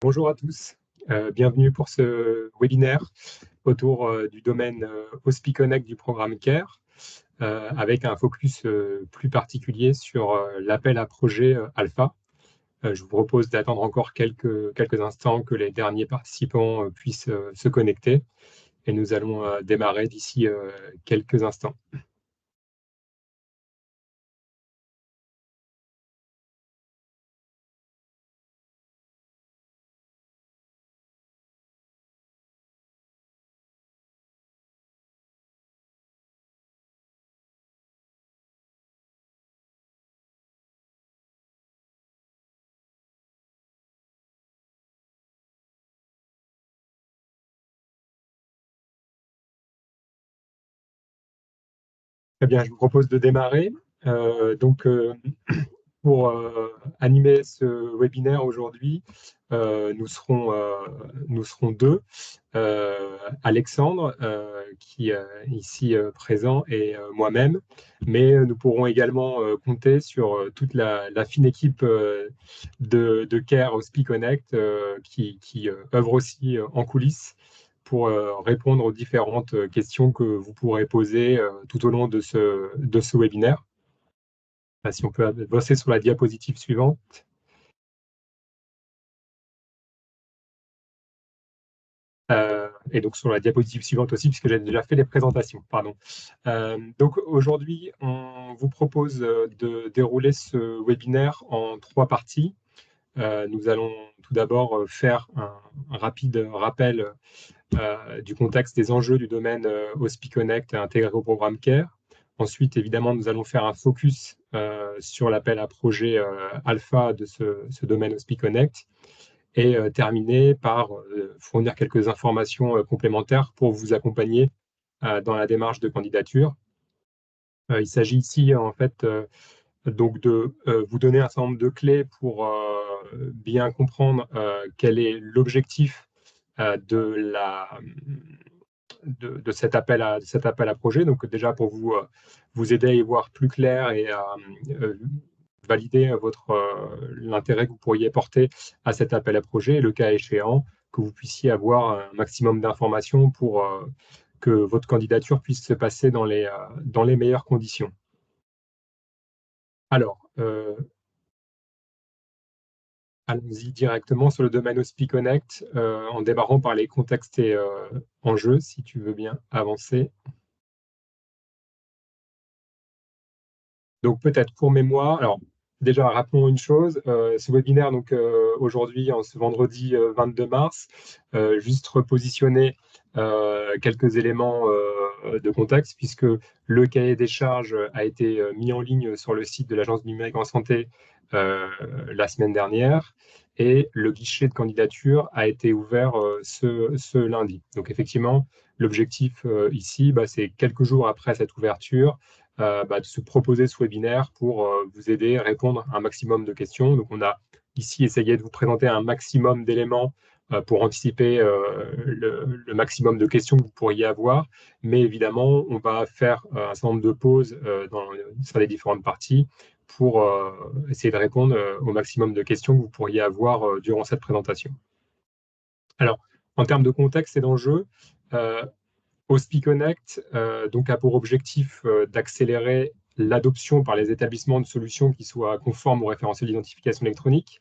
Bonjour à tous, bienvenue pour ce webinaire autour du domaine OSPI-Connect du programme CARE, avec un focus plus particulier sur l'appel à projet Alpha. Je vous propose d'attendre encore quelques instants que les derniers participants puissent se connecter et nous allons démarrer d'ici quelques instants. Très bien, je vous propose de démarrer. Pour animer ce webinaire aujourd'hui, nous serons deux. Alexandre, qui est ici présent, et moi-même. Mais nous pourrons également compter sur toute la fine équipe de CARE OSPI Connect qui œuvre aussi en coulisses pour répondre aux différentes questions que vous pourrez poser tout au long de ce webinaire. Si on peut bosser sur la diapositive suivante. Et donc sur la diapositive suivante aussi, puisque j'ai déjà fait les présentations. Pardon. Donc aujourd'hui, on vous propose de dérouler ce webinaire en 3 parties. Nous allons tout d'abord faire un rapide rappel du contexte des enjeux du domaine OSPI Connect intégré au programme CARE. Ensuite, évidemment, nous allons faire un focus sur l'appel à projet alpha de ce domaine OSPI Connect et terminer par fournir quelques informations complémentaires pour vous accompagner dans la démarche de candidature. Il s'agit ici en fait donc de vous donner un certain nombre de clés pour bien comprendre quel est l'objectif de cet appel à projet. Donc déjà pour vous aider à y voir plus clair et à valider l'intérêt que vous pourriez porter à cet appel à projet, et le cas échéant, que vous puissiez avoir un maximum d'informations pour que votre candidature puisse se passer dans les meilleures conditions. Alors, allons-y directement sur le domaine OSPI Connect, en démarrant par les contextes et enjeux, si tu veux bien avancer. Donc peut-être pour mémoire, alors déjà rappelons une chose, ce webinaire donc aujourd'hui, en ce vendredi 22 mars, juste repositionner quelques éléments de contexte, puisque le cahier des charges a été mis en ligne sur le site de l'Agence du numérique en santé la semaine dernière, et le guichet de candidature a été ouvert ce lundi. Donc effectivement, l'objectif ici, c'est quelques jours après cette ouverture, de se proposer ce webinaire pour vous aider à répondre à un maximum de questions. Donc, on a ici essayé de vous présenter un maximum d'éléments pour anticiper le maximum de questions que vous pourriez avoir. Mais évidemment, on va faire un certain nombre de pauses sur les différentes parties pour essayer de répondre au maximum de questions que vous pourriez avoir durant cette présentation. Alors, en termes de contexte et d'enjeu, OSPI Connect donc a pour objectif d'accélérer l'adoption par les établissements de solutions qui soient conformes au référentiel d'identification électronique,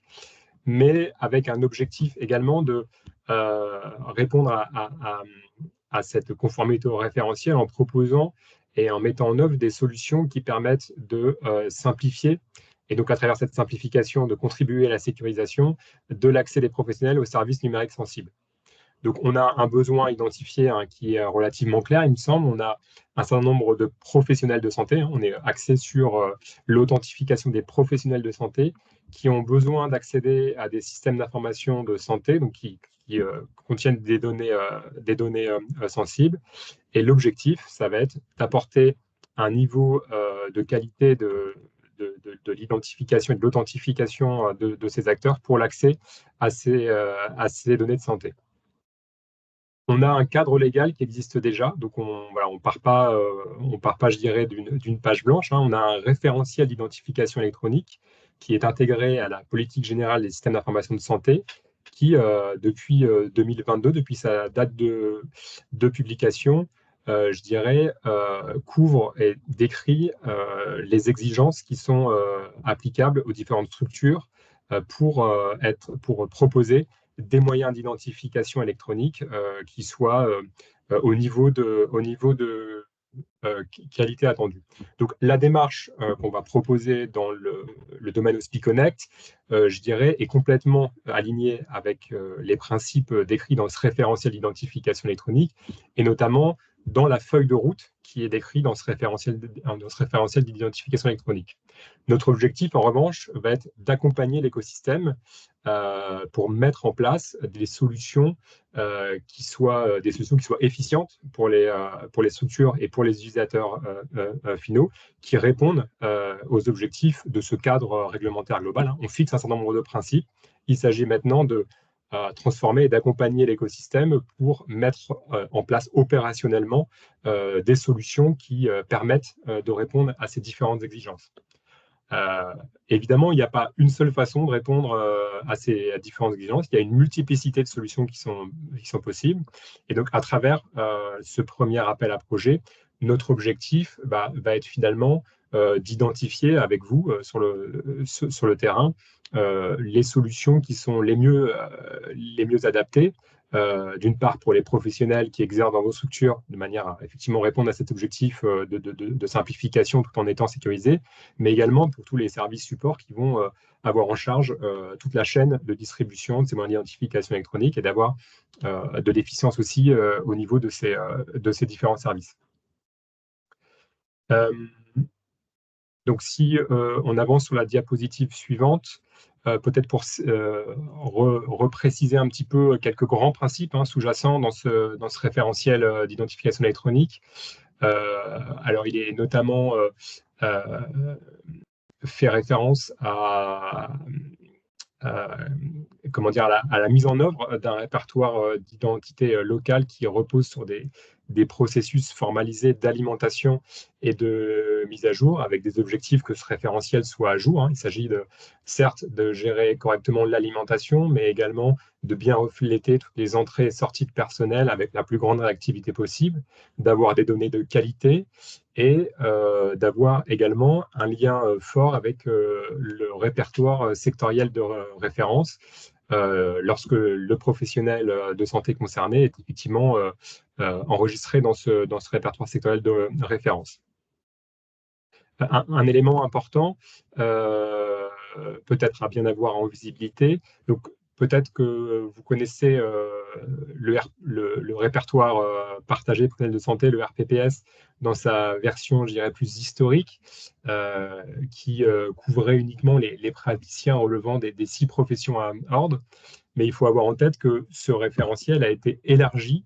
mais avec un objectif également de répondre à cette conformité au référentiel en proposant et en mettant en œuvre des solutions qui permettent de simplifier, et donc à travers cette simplification, de contribuer à la sécurisation de l'accès des professionnels aux services numériques sensibles. Donc, on a un besoin identifié qui est relativement clair, il me semble. On a un certain nombre de professionnels de santé. On est axé sur l'authentification des professionnels de santé qui ont besoin d'accéder à des systèmes d'information de santé, donc qui contiennent des données sensibles. Et l'objectif, ça va être d'apporter un niveau de qualité de l'identification et de l'authentification de ces acteurs pour l'accès à ces données de santé. On a un cadre légal qui existe déjà, donc on part pas, je dirais, d'une page blanche. On a un référentiel d'identification électronique qui est intégré à la politique générale des systèmes d'information de santé qui, depuis 2022, depuis sa date de publication, je dirais, couvre et décrit les exigences qui sont applicables aux différentes structures pour proposer des moyens d'identification électronique qui soient au niveau de qualité attendue. Donc, la démarche qu'on va proposer dans le domaine HospiConnect, je dirais, est complètement alignée avec les principes décrits dans ce référentiel d'identification électronique, et notamment dans la feuille de route qui est décrite dans ce référentiel d'identification électronique. Notre objectif, en revanche, va être d'accompagner l'écosystème pour mettre en place des solutions qui soient efficientes pour les structures et pour les utilisateurs finaux, qui répondent aux objectifs de ce cadre réglementaire global, hein. On fixe un certain nombre de principes. Il s'agit maintenant de transformer et d'accompagner l'écosystème pour mettre en place opérationnellement des solutions qui permettent de répondre à ces différentes exigences. Évidemment, il n'y a pas une seule façon de répondre à ces différentes exigences. Il y a une multiplicité de solutions qui sont possibles. Et donc, à travers ce premier appel à projet, notre objectif va être finalement d'identifier avec vous sur le terrain les solutions qui sont les mieux adaptées. D'une part pour les professionnels qui exercent dans vos structures de manière à effectivement répondre à cet objectif de simplification tout en étant sécurisé, mais également pour tous les services supports qui vont avoir en charge toute la chaîne de distribution de ces moyens d'identification électronique et d'avoir de l'efficience aussi au niveau de ces différents services. Donc, si on avance sur la diapositive suivante, peut-être pour repréciser un petit peu quelques grands principes sous-jacents dans ce référentiel d'identification électronique. Alors, il est notamment fait référence à la mise en œuvre d'un répertoire d'identité locale qui repose sur des processus formalisés d'alimentation et de mise à jour, avec des objectifs que ce référentiel soit à jour. Il s'agit certes de gérer correctement l'alimentation, mais également de bien refléter toutes les entrées et sorties de personnel avec la plus grande réactivité possible, d'avoir des données de qualité et d'avoir également un lien fort avec le répertoire sectoriel de référence lorsque le professionnel de santé concerné est effectivement enregistré dans ce répertoire sectoriel de référence. Un élément important, peut-être à bien avoir en visibilité, donc peut-être que vous connaissez le répertoire partagé personnel de santé, le RPPS, dans sa version, je dirais, plus historique, qui couvrait uniquement les praticiens relevant des 6 professions à ordre. Mais il faut avoir en tête que ce référentiel a été élargi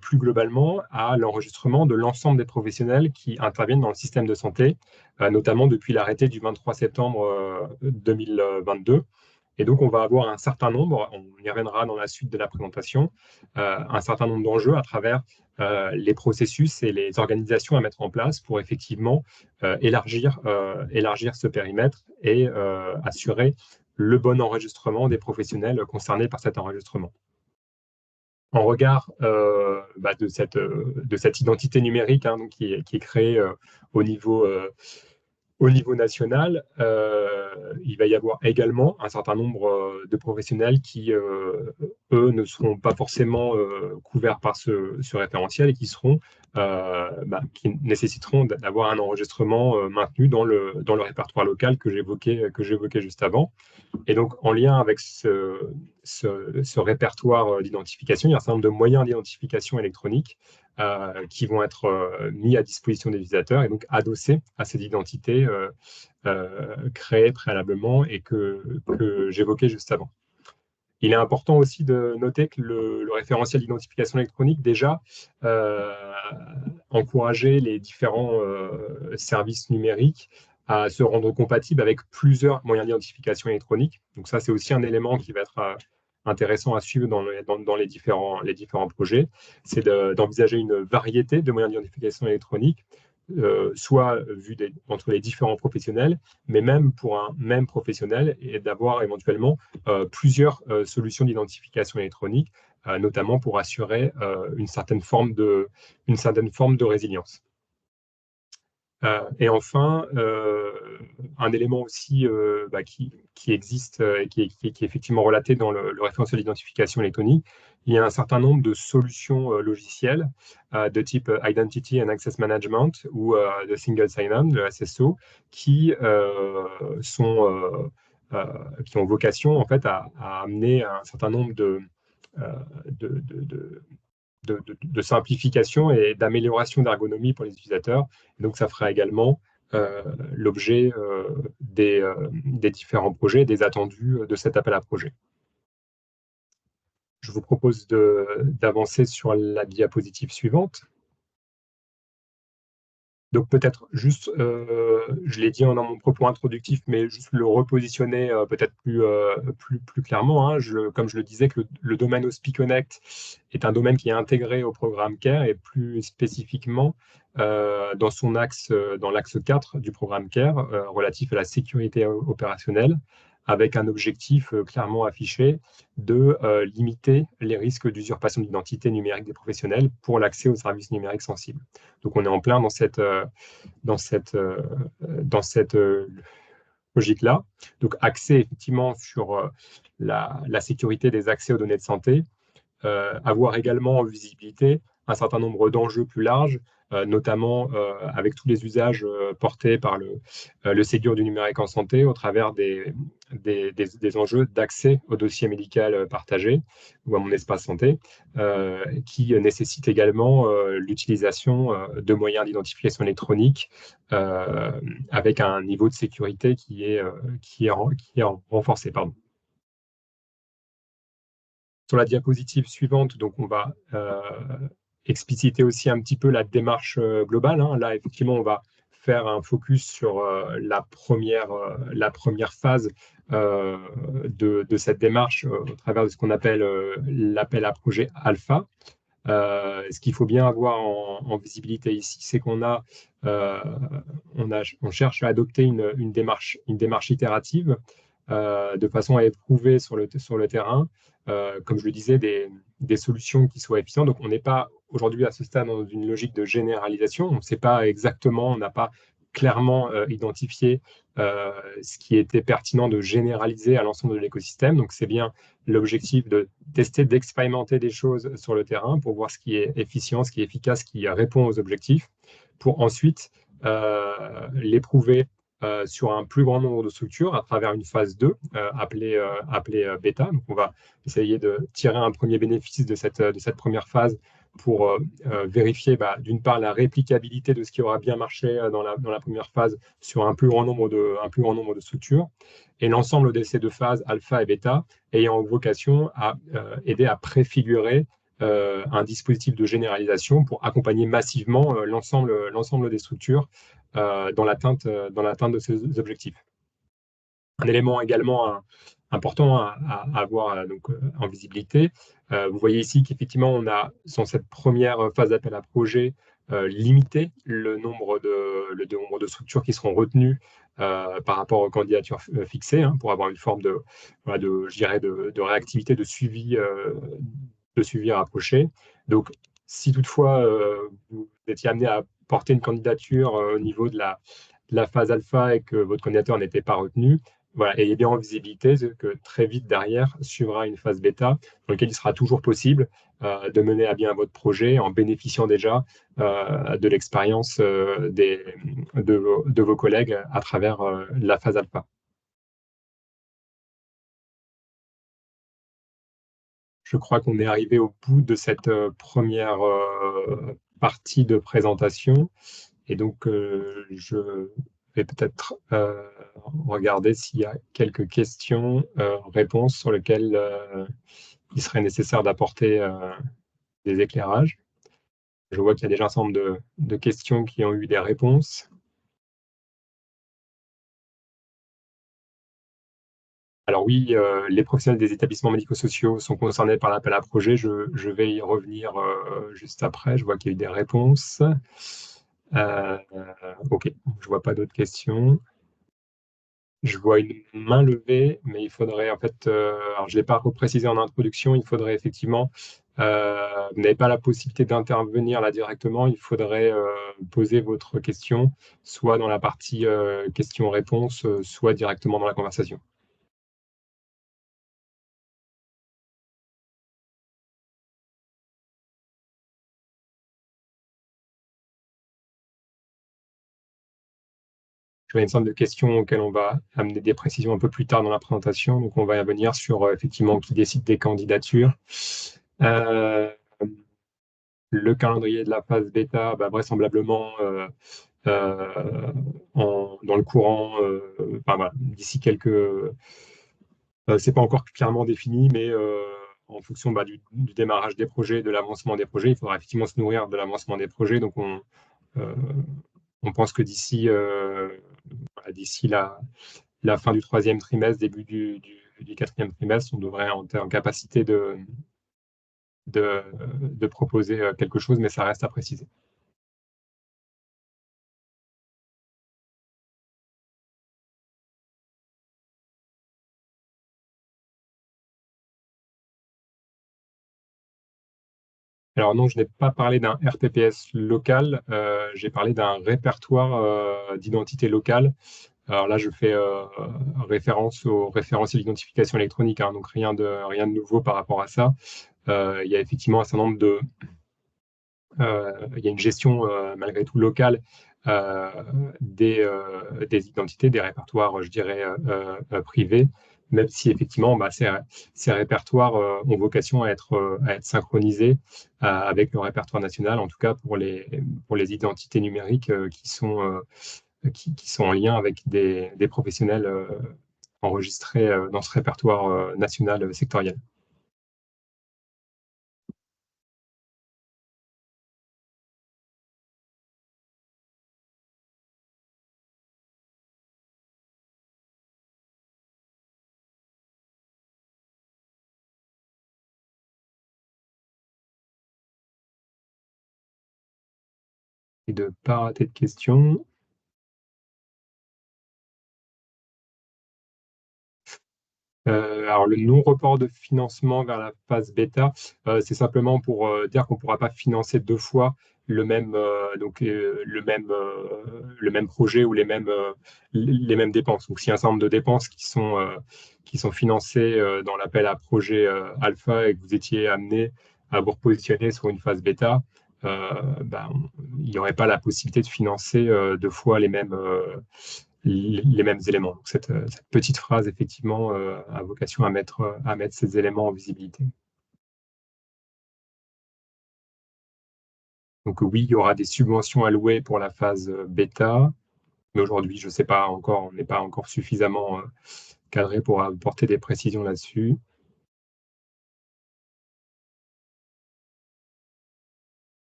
plus globalement à l'enregistrement de l'ensemble des professionnels qui interviennent dans le système de santé, notamment depuis l'arrêté du 23 septembre 2022. Et donc, on va avoir un certain nombre, on y reviendra dans la suite de la présentation, un certain nombre d'enjeux à travers les processus et les organisations à mettre en place pour effectivement élargir ce périmètre et assurer le bon enregistrement des professionnels concernés par cet enregistrement. En regard de cette identité numérique donc qui est créée au niveau national, il va y avoir également un certain nombre de professionnels qui, eux, ne seront pas forcément couverts par ce référentiel et qui nécessiteront d'avoir un enregistrement maintenu dans le répertoire local que j'évoquais juste avant. Et donc, en lien avec ce répertoire d'identification, il y a un certain nombre de moyens d'identification électronique qui vont être mis à disposition des utilisateurs et donc adossés à cette identité créée préalablement et que j'évoquais juste avant. Il est important aussi de noter que le référentiel d'identification électronique déjà encourageait les différents services numériques à se rendre compatibles avec plusieurs moyens d'identification électronique. Donc ça, c'est aussi un élément qui va être intéressant à suivre dans les différents projets, c'est d'envisager une variété de moyens d'identification électronique soit vu entre les différents professionnels, mais même pour un même professionnel, et d'avoir éventuellement plusieurs solutions d'identification électronique, notamment pour assurer une certaine forme de résilience. Et enfin, un élément aussi qui existe et qui est effectivement relaté dans le référentiel d'identification électronique, il y a un certain nombre de solutions logicielles de type Identity and Access Management ou de Single Sign-On, le SSO, qui, qui ont vocation en fait à amener un certain nombre euh, de, de, de simplification et d'amélioration d'ergonomie pour les utilisateurs. Et donc, ça fera également l'objet des différents projets, des attendus de cet appel à projet. Je vous propose d'avancer sur la diapositive suivante. Donc peut-être juste, je l'ai dit dans mon propos introductif, mais juste le repositionner peut-être plus clairement. Hein. Comme je le disais, que le domaine HospiConnect est un domaine qui est intégré au programme CARE et plus spécifiquement dans son axe, dans l'axe 4 du programme CARE relatif à la sécurité opérationnelle, avec un objectif clairement affiché de limiter les risques d'usurpation d'identité numérique des professionnels pour l'accès aux services numériques sensibles. Donc on est en plein dans cette logique-là. Donc axé effectivement sur la sécurité des accès aux données de santé, avoir également en visibilité un certain nombre d'enjeux plus larges, notamment avec tous les usages portés par le Ségur du numérique en santé au travers des enjeux d'accès au dossier médical partagé ou à mon espace santé, qui nécessitent également l'utilisation de moyens d'identification électronique avec un niveau de sécurité qui est renforcé. Pardon. Sur la diapositive suivante, donc on va expliciter aussi un petit peu la démarche globale. Hein. Là, effectivement, on va faire un focus sur la première phase de cette démarche au travers de ce qu'on appelle l'appel à projet alpha. Ce qu'il faut bien avoir en visibilité ici, c'est on cherche à adopter une démarche itérative de façon à éprouver sur le terrain, comme je le disais, des solutions qui soient efficientes. Donc, on n'est pas aujourd'hui à ce stade dans une logique de généralisation. On ne sait pas exactement, on n'a pas clairement identifié ce qui était pertinent de généraliser à l'ensemble de l'écosystème. Donc, c'est bien l'objectif de tester, d'expérimenter des choses sur le terrain pour voir ce qui est efficient, ce qui est efficace, ce qui répond aux objectifs, pour ensuite l'éprouver sur un plus grand nombre de structures à travers une phase 2 appelée bêta. Donc, on va essayer de tirer un premier bénéfice de cette première phase pour vérifier d'une part la réplicabilité de ce qui aura bien marché dans la première phase sur un plus grand nombre de structures, et l'ensemble de ces deux phases, alpha et bêta, ayant vocation à aider à préfigurer un dispositif de généralisation pour accompagner massivement l'ensemble des structures dans l'atteinte de ces objectifs. Un élément également important à avoir en visibilité, vous voyez ici qu'effectivement, on a, dans cette première phase d'appel à projet, limité le nombre de structures qui seront retenues par rapport aux candidatures fixées, hein, pour avoir une forme de réactivité, de suivi rapproché. Donc, si toutefois vous étiez amené à porter une candidature au niveau de la phase alpha et que votre candidature n'était pas retenue, voilà, ayez bien en visibilité que très vite derrière suivra une phase bêta dans laquelle il sera toujours possible de mener à bien votre projet en bénéficiant déjà de l'expérience de vos collègues à travers la phase alpha. Je crois qu'on est arrivé au bout de cette première partie de présentation. Et donc, je vais peut-être regarder s'il y a quelques questions, réponses sur lesquelles il serait nécessaire d'apporter des éclairages. Je vois qu'il y a déjà un certain nombre de questions qui ont eu des réponses. Alors oui, les professionnels des établissements médico-sociaux sont concernés par l'appel à projet. Je vais y revenir juste après. Je vois qu'il y a eu des réponses. Euh, ok, je vois pas d'autres questions. Je vois une main levée, mais il faudrait en fait, alors je ne l'ai pas reprécisé en introduction, il faudrait effectivement, vous n'avez pas la possibilité d'intervenir là directement, il faudrait poser votre question, soit dans la partie questions-réponses, soit directement dans la conversation. Je vois une sorte de questions auxquelles on va amener des précisions un peu plus tard dans la présentation, donc on va y venir sur effectivement qui décide des candidatures. Euh, le calendrier de la phase bêta, bah, vraisemblablement dans le courant, enfin, voilà, d'ici quelques. C'est pas encore clairement défini, mais en fonction bah, du démarrage des projets, de l'avancement des projets, il faudra effectivement se nourrir de l'avancement des projets. Donc euh, on pense que voilà, d'ici la fin du troisième trimestre, début du quatrième trimestre, on devrait être en capacité de proposer quelque chose, mais ça reste à préciser. Alors non, je n'ai pas parlé d'un RTPS local, j'ai parlé d'un répertoire d'identité locale. Alors là, je fais référence au référentiel d'identification électronique, hein, donc rien de nouveau par rapport à ça. Il y a effectivement un certain nombre il y a une gestion malgré tout locale euh, des identités, des répertoires, je dirais, privés, même si effectivement bah, ces répertoires ont vocation à être synchronisés avec le répertoire national, en tout cas pour les identités numériques qui sont en lien avec des professionnels enregistrés dans ce répertoire national sectoriel. Et de ne pas rater de questions. Alors, le non-report de financement vers la phase bêta, c'est simplement pour dire qu'on ne pourra pas financer deux fois le même projet ou les mêmes dépenses. Donc, s'il y a un certain nombre de dépenses qui sont financées dans l'appel à projet alpha et que vous étiez amené à vous repositionner sur une phase bêta, ben, il n'y aurait pas la possibilité de financer deux fois les mêmes éléments. Donc cette petite phrase, effectivement, a vocation à mettre ces éléments en visibilité. Donc oui, il y aura des subventions allouées pour la phase bêta, mais aujourd'hui, je ne sais pas encore, on n'est pas encore suffisamment cadré pour apporter des précisions là-dessus.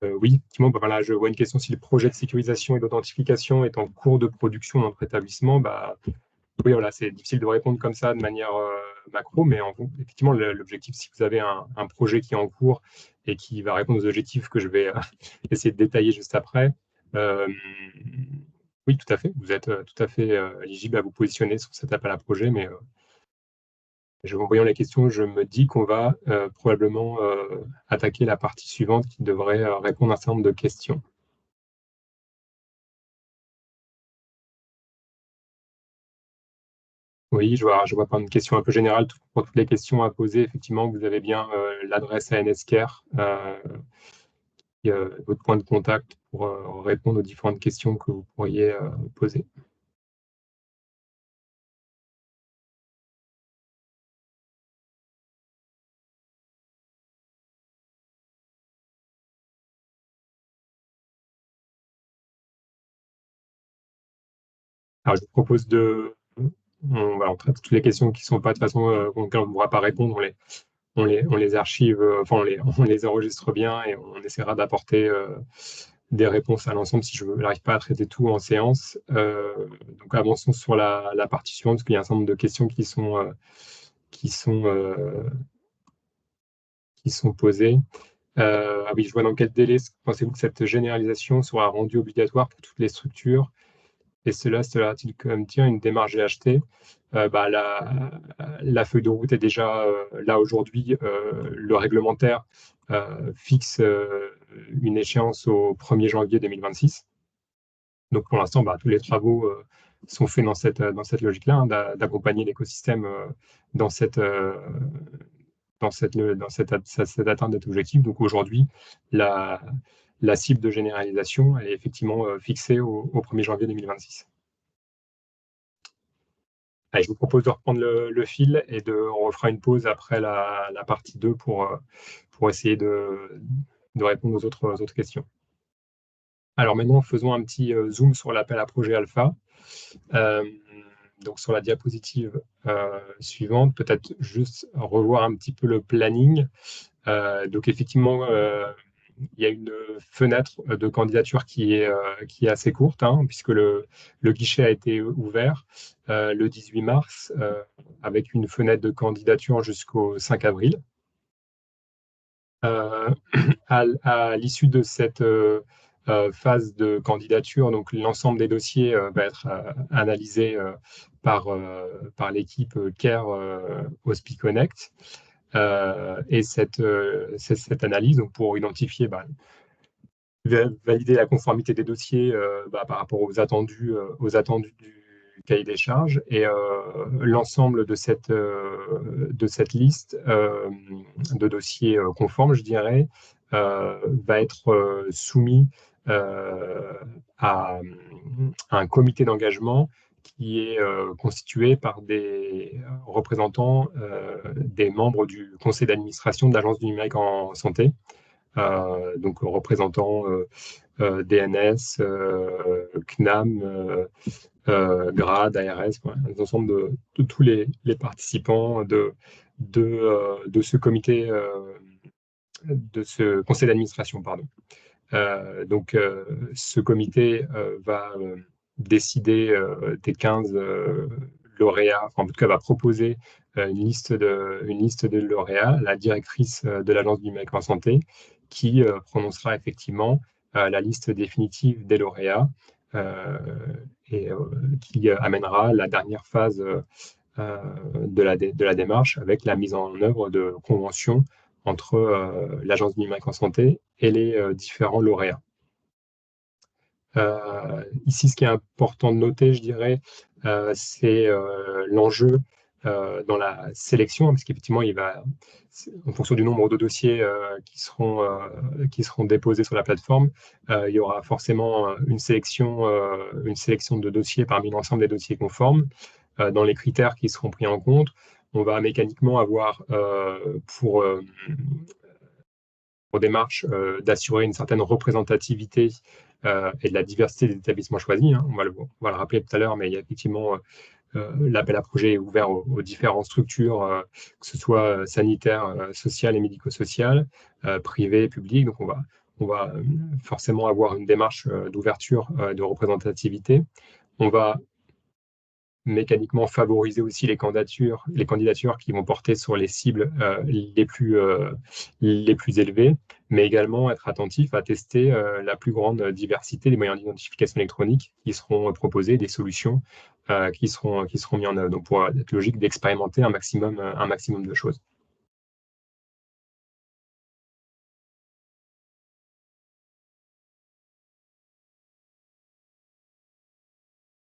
Oui, effectivement, bah, voilà, je vois une question si le projet de sécurisation et d'authentification est en cours de production dans notre établissement. Bah, oui, voilà, c'est difficile de répondre comme ça de manière macro, mais effectivement, l'objectif, si vous avez un projet qui est en cours et qui va répondre aux objectifs que je vais essayer de détailler juste après, euh, oui, tout à fait, vous êtes tout à fait éligible à vous positionner sur cet appel à projet, mais en voyant les questions, je me dis qu'on va probablement attaquer la partie suivante qui devrait répondre à un certain nombre de questions. Oui, je vois par une question un peu générale, pour toutes les questions à poser, effectivement, vous avez bien l'adresse ANSCare, votre point de contact pour répondre aux différentes questions que vous pourriez poser. Alors, je vous propose on traite toutes les questions qui ne sont pas de façon auxquelles on ne pourra pas répondre, on les archive, enfin, on les enregistre bien et on essaiera d'apporter des réponses à l'ensemble si je n'arrive pas à traiter tout en séance. Donc, avançons sur la partie suivante, parce qu'il y a un certain nombre de questions qui sont, euh, qui sont posées. Ah oui, je vois dans quel délai pensez-vous que cette généralisation sera rendue obligatoire pour toutes les structures? Et cela a-t-il quand même tient une démarche GHT? La feuille de route est déjà là aujourd'hui. Le réglementaire fixe une échéance au 1er janvier 2026. Donc pour l'instant, tous les travaux sont faits dans cette logique-là, hein, d'accompagner l'écosystème dans cette atteinte de cet objectif. Donc aujourd'hui, la, la cible de généralisation est effectivement fixée au 1er janvier 2026. Allez, je vous propose de reprendre le fil et on refera une pause après la partie 2 pour essayer de répondre aux autres questions. Alors maintenant, faisons un petit zoom sur l'appel à projet alpha. Euh, donc sur la diapositive suivante, peut-être juste revoir un petit peu le planning. Donc effectivement, il y a une fenêtre de candidature qui est assez courte, hein, puisque le guichet a été ouvert le 18 mars, avec une fenêtre de candidature jusqu'au 5 avril. À l'issue de cette phase de candidature, donc l'ensemble des dossiers va être analysé par l'équipe CARE Hospiconnect. Et cette analyse, donc pour identifier, valider la conformité des dossiers par rapport aux attendus du cahier des charges, et l'ensemble de cette liste de dossiers conformes, je dirais, va être soumis à un comité d'engagement qui est constitué par des représentants des membres du conseil d'administration de l'Agence du numérique en santé, donc représentants DNS, CNAM, GRAD, ARS, l'ensemble de tous les participants de ce comité, de ce conseil d'administration, pardon. Donc, ce comité va décider des 15 lauréats, enfin, en tout cas, va proposer une liste de lauréats, la directrice de l'Agence du numérique en santé, qui prononcera effectivement la liste définitive des lauréats et qui amènera la dernière phase de la démarche avec la mise en œuvre de conventions entre l'Agence du numérique en santé et les différents lauréats. Ici, ce qui est important de noter, je dirais, c'est l'enjeu dans la sélection, parce qu'effectivement, en fonction du nombre de dossiers qui seront déposés sur la plateforme, il y aura forcément une sélection de dossiers parmi l'ensemble des dossiers conformes. Dans les critères qui seront pris en compte, on va mécaniquement avoir pour démarche d'assurer une certaine représentativité et de la diversité des établissements choisis, hein. On va le rappeler tout à l'heure, mais il y a effectivement l'appel à projet est ouvert aux différentes structures, que ce soit sanitaires, sociales et médico-sociales, privées, publiques. Donc on va forcément avoir une démarche d'ouverture, de représentativité. On va mécaniquement favoriser aussi les candidatures qui vont porter sur les cibles les plus élevées, mais également être attentif à tester la plus grande diversité des moyens d'identification électronique qui seront proposés, des solutions qui seront mis en œuvre. Donc, pour être logique d'expérimenter un maximum de choses.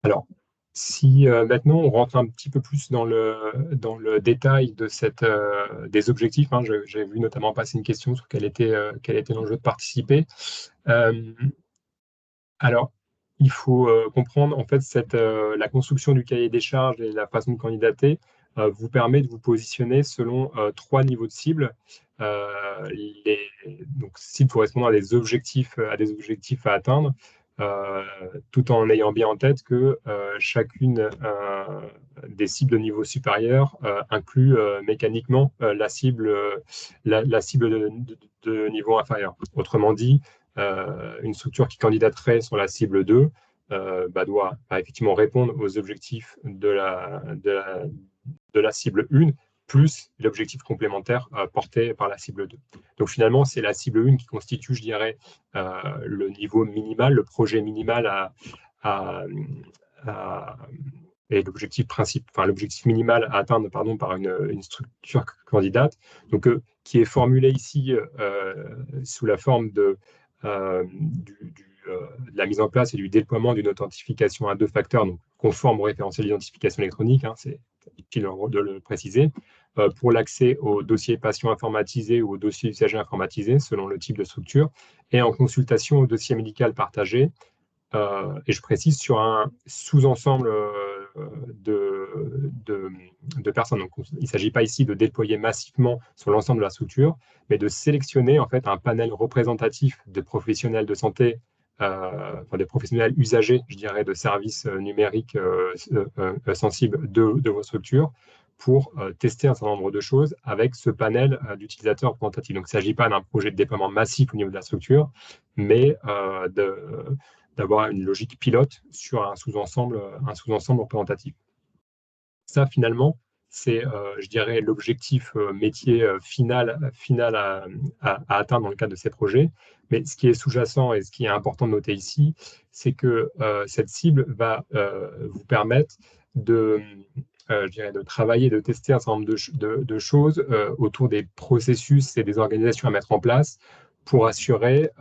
Alors, si maintenant on rentre un petit peu plus dans le détail des objectifs, hein, j'ai vu notamment passer une question sur quel était l'enjeu de participer. Euh, alors, il faut comprendre, en fait, la construction du cahier des charges et la façon de candidater vous permet de vous positionner selon trois niveaux de cibles. Donc, cibles correspondant à des objectifs à atteindre. tout en ayant bien en tête que chacune des cibles de niveau supérieur inclut mécaniquement la cible, la cible de niveau inférieur. Autrement dit, une structure qui candidaterait sur la cible 2 doit effectivement répondre aux objectifs de la cible 1, plus l'objectif complémentaire porté par la cible 2. Donc finalement, c'est la cible 1 qui constitue, je dirais, le niveau minimal, le projet minimal et l'objectif l'objectif minimal à atteindre par une structure candidate, donc qui est formulé ici sous la forme de la mise en place et du déploiement d'une authentification à 2 facteurs, donc conforme au référentiel d'identification électronique, c'est utile de le préciser, pour l'accès au dossier patient informatisé ou au dossier usager informatisé, selon le type de structure, et en consultation au dossier médical partagé, et je précise sur un sous-ensemble de personnes. Donc, il ne s'agit pas ici de déployer massivement sur l'ensemble de la structure, mais de sélectionner en fait un panel représentatif des professionnels de santé, des professionnels usagers, je dirais, de services numériques sensibles de vos structures, pour tester un certain nombre de choses avec ce panel d'utilisateurs représentatifs. Donc, il ne s'agit pas d'un projet de déploiement massif au niveau de la structure, mais d'avoir une logique pilote sur un sous-ensemble représentatif. Ça, finalement, c'est, je dirais, l'objectif métier final à atteindre dans le cadre de ces projets. Mais ce qui est sous-jacent et ce qui est important de noter ici, c'est que cette cible va vous permettre je dirais, de travailler, de tester un certain nombre de choses autour des processus et des organisations à mettre en place pour assurer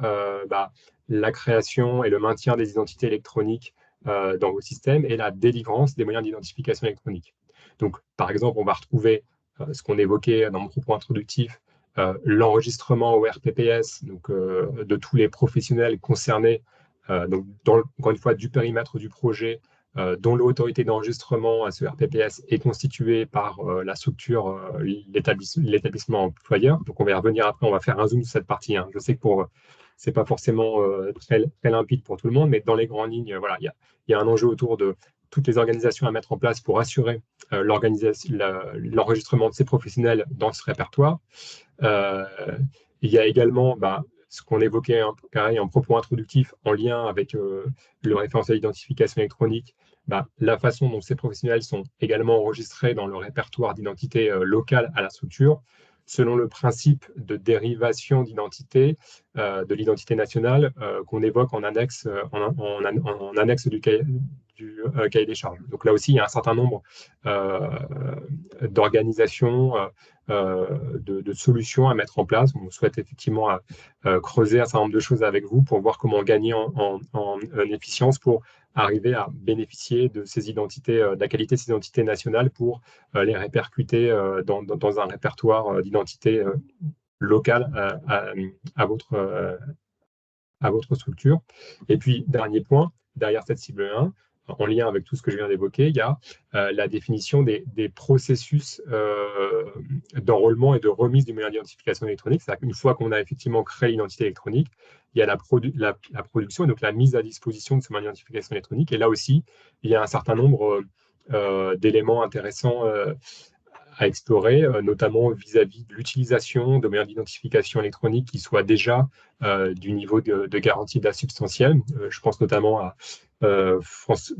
la création et le maintien des identités électroniques dans vos systèmes et la délivrance des moyens d'identification électronique. Donc, par exemple, on va retrouver ce qu'on évoquait dans mon propos introductif, l'enregistrement au RPPS donc, de tous les professionnels concernés, donc encore une fois, du périmètre du projet, dont l'autorité d'enregistrement à ce RPPS est constituée par la structure, l'établissement employeur. Donc, on va y revenir après, on va faire un zoom sur cette partie. Je sais que ce n'est pas forcément très limpide pour tout le monde, mais dans les grandes lignes, voilà, il y a un enjeu autour de toutes les organisations à mettre en place pour assurer l'enregistrement de ces professionnels dans ce répertoire. Il y a également ce qu'on évoquait en propos introductif en lien avec le référentiel d'identification électronique, la façon dont ces professionnels sont également enregistrés dans le répertoire d'identité locale à la structure, selon le principe de dérivation d'identité, de l'identité nationale qu'on évoque en annexe, en annexe du cahier des charges. Donc là aussi, il y a un certain nombre d'organisations, de solutions à mettre en place. On souhaite effectivement creuser un certain nombre de choses avec vous pour voir comment gagner en efficience pour arriver à bénéficier de ces identités, de la qualité de ces identités nationales pour les répercuter dans un répertoire d'identité locale à votre structure. Et puis, dernier point, derrière cette cible 1, en lien avec tout ce que je viens d'évoquer, il y a la définition des processus d'enrôlement et de remise du moyen d'identification électronique. C'est-à-dire qu'une fois qu'on a effectivement créé l'identité électronique, il y a la production et donc la mise à disposition de ce moyen d'identification électronique. Et là aussi, il y a un certain nombre d'éléments intéressants à explorer, notamment vis-à-vis de l'utilisation de moyens d'identification électronique qui soient déjà du niveau de garantie data substantielle. Je pense notamment à France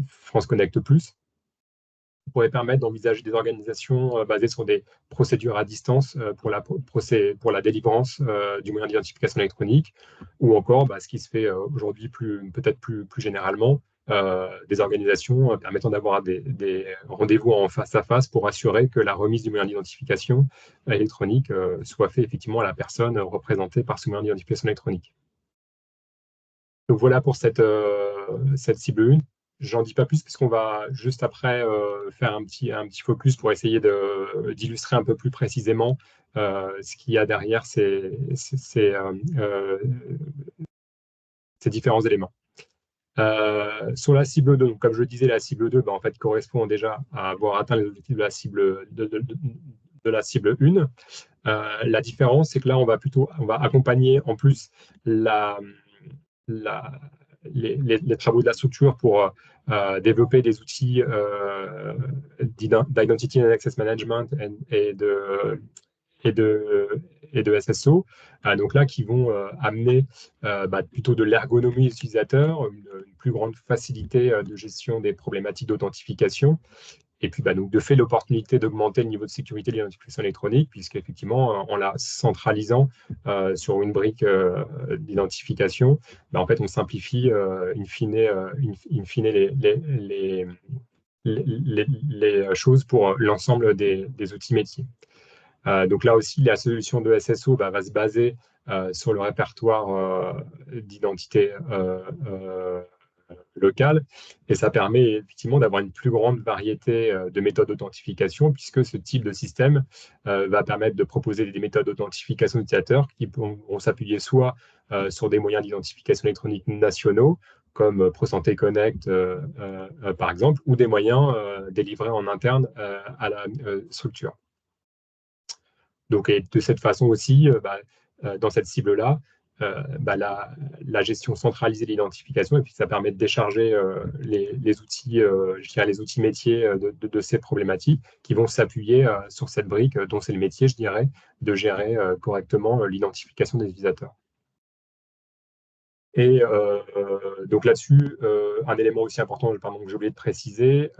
Connect Plus, qui pourrait permettre d'envisager des organisations basées sur des procédures à distance pour la délivrance du moyen d'identification électronique, ou encore ce qui se fait aujourd'hui peut-être plus généralement, des organisations permettant d'avoir des rendez-vous en face à face pour assurer que la remise du moyen d'identification électronique soit faite effectivement à la personne représentée par ce moyen d'identification électronique. Donc voilà pour cette cible 1. J'en dis pas plus parce qu'on va juste après faire un petit focus pour essayer d'illustrer un peu plus précisément ce qu'il y a derrière ces différents éléments. Sur la cible 2, donc comme je le disais, la cible 2 en fait, correspond déjà à avoir atteint les objectifs de la cible 1. La différence, c'est que là, on va accompagner en plus les travaux de la structure pour développer des outils d'identity and access management et de SSO, donc là qui vont amener plutôt de l'ergonomie utilisateur, une plus grande facilité de gestion des problématiques d'authentification, et puis donc de fait l'opportunité d'augmenter le niveau de sécurité de l'identification électronique, puisqu'effectivement en la centralisant sur une brique d'identification, en fait on simplifie in fine les choses pour l'ensemble des outils métiers. Donc là aussi, la solution de SSO va se baser sur le répertoire d'identité locale, et ça permet effectivement d'avoir une plus grande variété de méthodes d'authentification, puisque ce type de système va permettre de proposer des méthodes d'authentification d'utilisateurs qui vont s'appuyer soit sur des moyens d'identification électronique nationaux, comme ProSanté Connect par exemple, ou des moyens délivrés en interne à la structure. Donc, et de cette façon aussi, dans cette cible-là, la gestion centralisée de l'identification, et puis ça permet de décharger les outils, je dirais les outils métiers de ces problématiques qui vont s'appuyer sur cette brique dont c'est le métier, je dirais, de gérer correctement l'identification des utilisateurs. Et donc là-dessus, un élément aussi important, pardon, que j'ai oublié de préciser,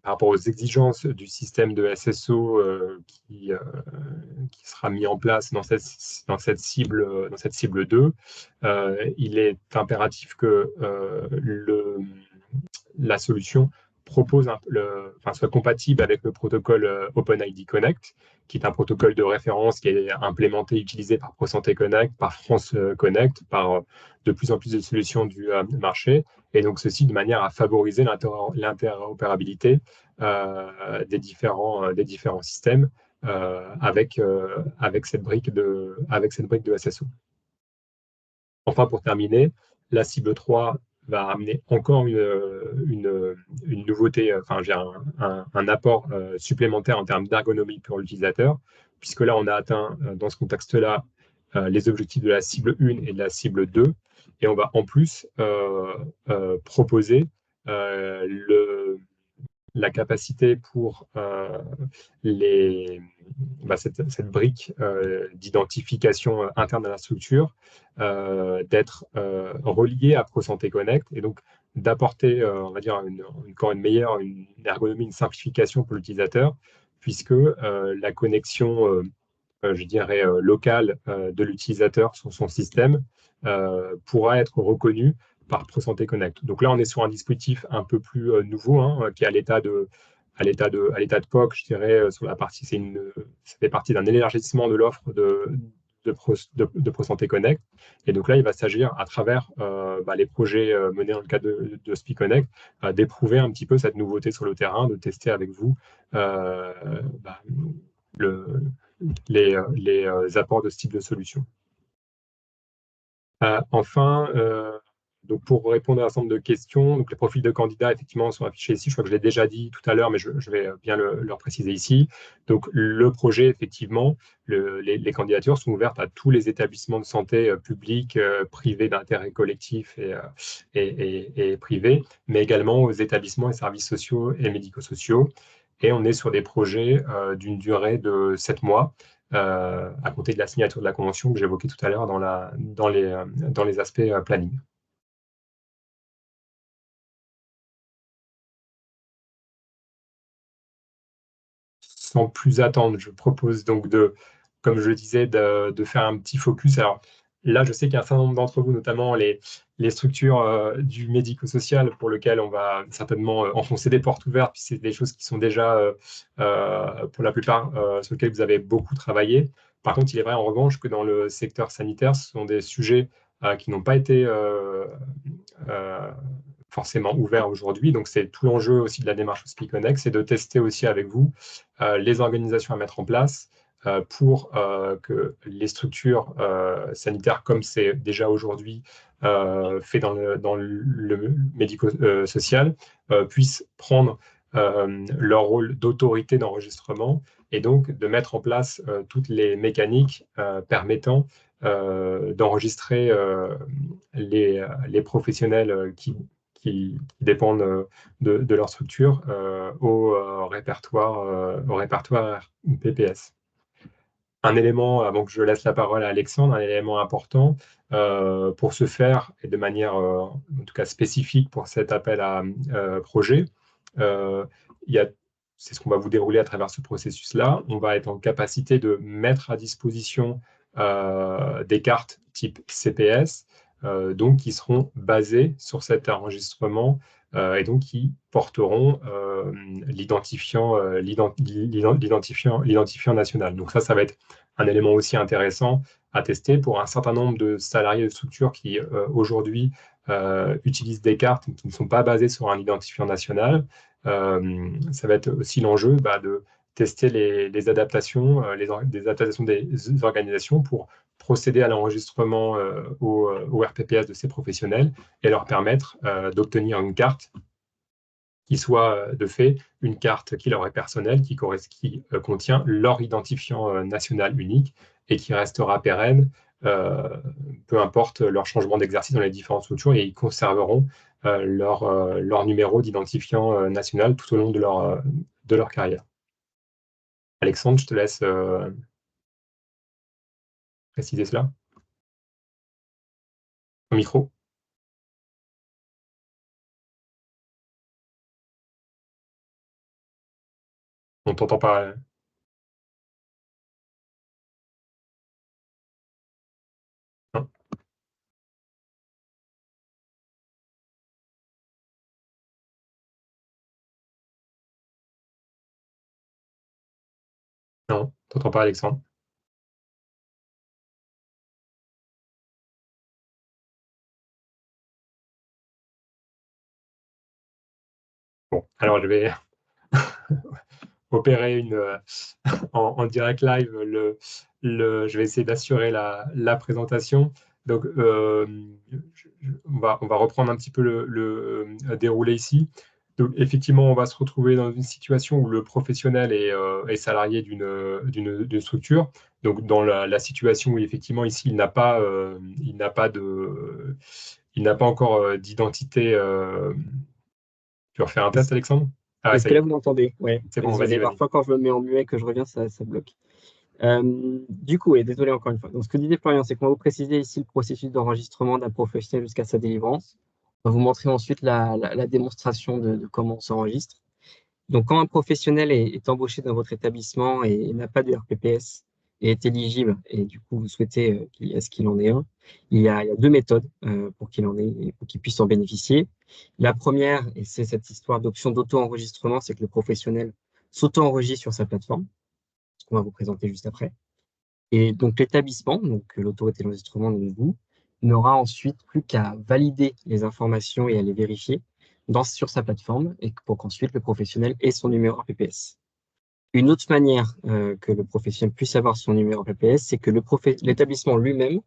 par rapport aux exigences du système de SSO qui sera mis en place dans cette cible 2, il est impératif que la solution soit compatible avec le protocole OpenID Connect, qui est un protocole de référence qui est implémenté, utilisé par ProSanté Connect, par France Connect, par de plus en plus de solutions du marché, et donc ceci de manière à favoriser l'interopérabilité des différents systèmes avec cette brique de SSO. Enfin, pour terminer, la cible 3 va amener encore une nouveauté, un apport supplémentaire en termes d'ergonomie pour l'utilisateur, puisque là, on a atteint, dans ce contexte-là, les objectifs de la cible 1 et de la cible 2, et on va en plus proposer la capacité pour cette brique d'identification interne à la structure d'être reliée à ProSanté Connect, et donc d'apporter, on va dire, encore une ergonomie, une simplification pour l'utilisateur, puisque la connexion, je dirais, locale de l'utilisateur sur son système pourra être reconnue par ProSanté Connect. Donc là, on est sur un dispositif un peu plus nouveau, qui est à l'état de POC, je dirais, sur la partie, ça fait partie d'un élargissement de l'offre de ProSanté Connect. Et donc là, il va s'agir, à travers les projets menés dans le cadre de SPI-Connect, d'éprouver un petit peu cette nouveauté sur le terrain, de tester avec vous les apports de ce type de solution. Enfin, donc pour répondre à un certain nombre de questions, donc les profils de candidats effectivement sont affichés ici. Je crois que je l'ai déjà dit tout à l'heure, mais je vais bien le préciser ici. Donc le projet, effectivement, les candidatures sont ouvertes à tous les établissements de santé publics, privés d'intérêt collectif et privés, mais également aux établissements et services sociaux et médico-sociaux. Et on est sur des projets d'une durée de 7 mois. À compter de la signature de la convention que j'évoquais tout à l'heure dans les aspects planning. Sans plus attendre, je propose donc comme je le disais, de faire un petit focus. Alors là, je sais qu'il y a un certain nombre d'entre vous, notamment les structures du médico-social, pour lesquelles on va certainement enfoncer des portes ouvertes, puis c'est des choses qui sont déjà, pour la plupart, sur lesquelles vous avez beaucoup travaillé. Par contre, il est vrai en revanche que dans le secteur sanitaire, ce sont des sujets qui n'ont pas été forcément ouverts aujourd'hui. Donc, c'est tout l'enjeu aussi de la démarche SPI-Connect, c'est de tester aussi avec vous les organisations à mettre en place pour que les structures sanitaires, comme c'est déjà aujourd'hui fait dans le médico-social, puissent prendre leur rôle d'autorité d'enregistrement, et donc de mettre en place toutes les mécaniques permettant d'enregistrer les professionnels qui dépendent de leur structure au répertoire PPS. Un élément, avant que je laisse la parole à Alexandre, un élément important pour ce faire, et de manière en tout cas spécifique pour cet appel à projet, c'est ce qu'on va vous dérouler à travers ce processus-là. On va être en capacité de mettre à disposition des cartes type CPS, donc qui seront basées sur cet enregistrement et donc qui porteront l'identifiant national. Donc ça va être un élément aussi intéressant à tester pour un certain nombre de salariés de structures qui aujourd'hui utilisent des cartes qui ne sont pas basées sur un identifiant national. Ça va être aussi l'enjeu de tester les adaptations, des adaptations des organisations pour procéder à l'enregistrement au RPPS de ces professionnels et leur permettre d'obtenir une carte qui soit de fait une carte qui leur est personnelle, qui contient leur identifiant national unique et qui restera pérenne, peu importe leur changement d'exercice dans les différentes structures, et ils conserveront leur numéro d'identifiant national tout au long de leur carrière. Alexandre, je te laisse préciser cela. Au micro. On t'entend pas. Non, non, t'entends pas, Alexandre. Bon, alors je vais opérer en direct live. Je vais essayer d'assurer la présentation. Donc, on va reprendre un petit peu le déroulé ici. Donc, effectivement, on va se retrouver dans une situation où le professionnel est salarié d'une structure. Donc, dans la situation où, effectivement, ici, il n'a pas encore d'identité. Tu veux refaire un test, Alexandre? Ah, Est-ce ça que y là, est. vous m'entendez? Ouais, C'est bon, vas-y, désolé. vas-y. Parfois, quand je me mets en muet et que je reviens, ça bloque. Du coup, et désolé encore une fois. Donc, ce que disait Florian, c'est qu'on va vous préciser ici le processus d'enregistrement d'un professionnel jusqu'à sa délivrance. On va vous montrer ensuite la démonstration de comment on s'enregistre. Donc, quand un professionnel est embauché dans votre établissement et n'a pas de RPPS et est éligible, et du coup, vous souhaitez à ce qu'il en ait un, il y a deux méthodes pour qu'il en ait et pour qu'il puisse en bénéficier. La première, et c'est cette histoire d'option d'auto-enregistrement, c'est que le professionnel s'auto-enregistre sur sa plateforme, ce qu'on va vous présenter juste après. Et donc, l'établissement, donc l'autorité d'enregistrement, donc vous, n'aura ensuite plus qu'à valider les informations et à les vérifier sur sa plateforme et pour qu'ensuite le professionnel ait son numéro RPPS. Une autre manière que le professionnel puisse avoir son numéro RPPS, c'est que l'établissement lui-même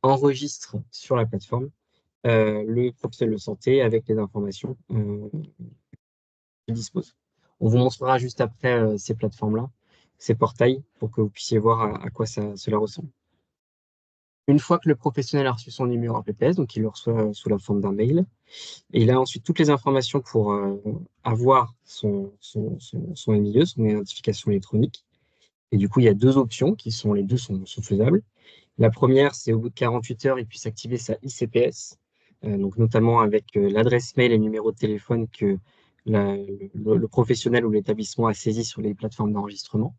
enregistre sur la plateforme le professionnel de santé avec les informations qu'il dispose. On vous montrera juste après ces plateformes-là, ces portails, pour que vous puissiez voir à quoi cela ressemble. Une fois que le professionnel a reçu son numéro RPPS, donc il le reçoit sous la forme d'un mail, et il a ensuite toutes les informations pour avoir son MIE, son identification électronique. Et du coup, il y a deux options les deux sont faisables. La première, c'est au bout de 48 heures, il puisse activer sa ICPS, donc notamment avec l'adresse mail et le numéro de téléphone que le professionnel ou l'établissement a saisi sur les plateformes d'enregistrement,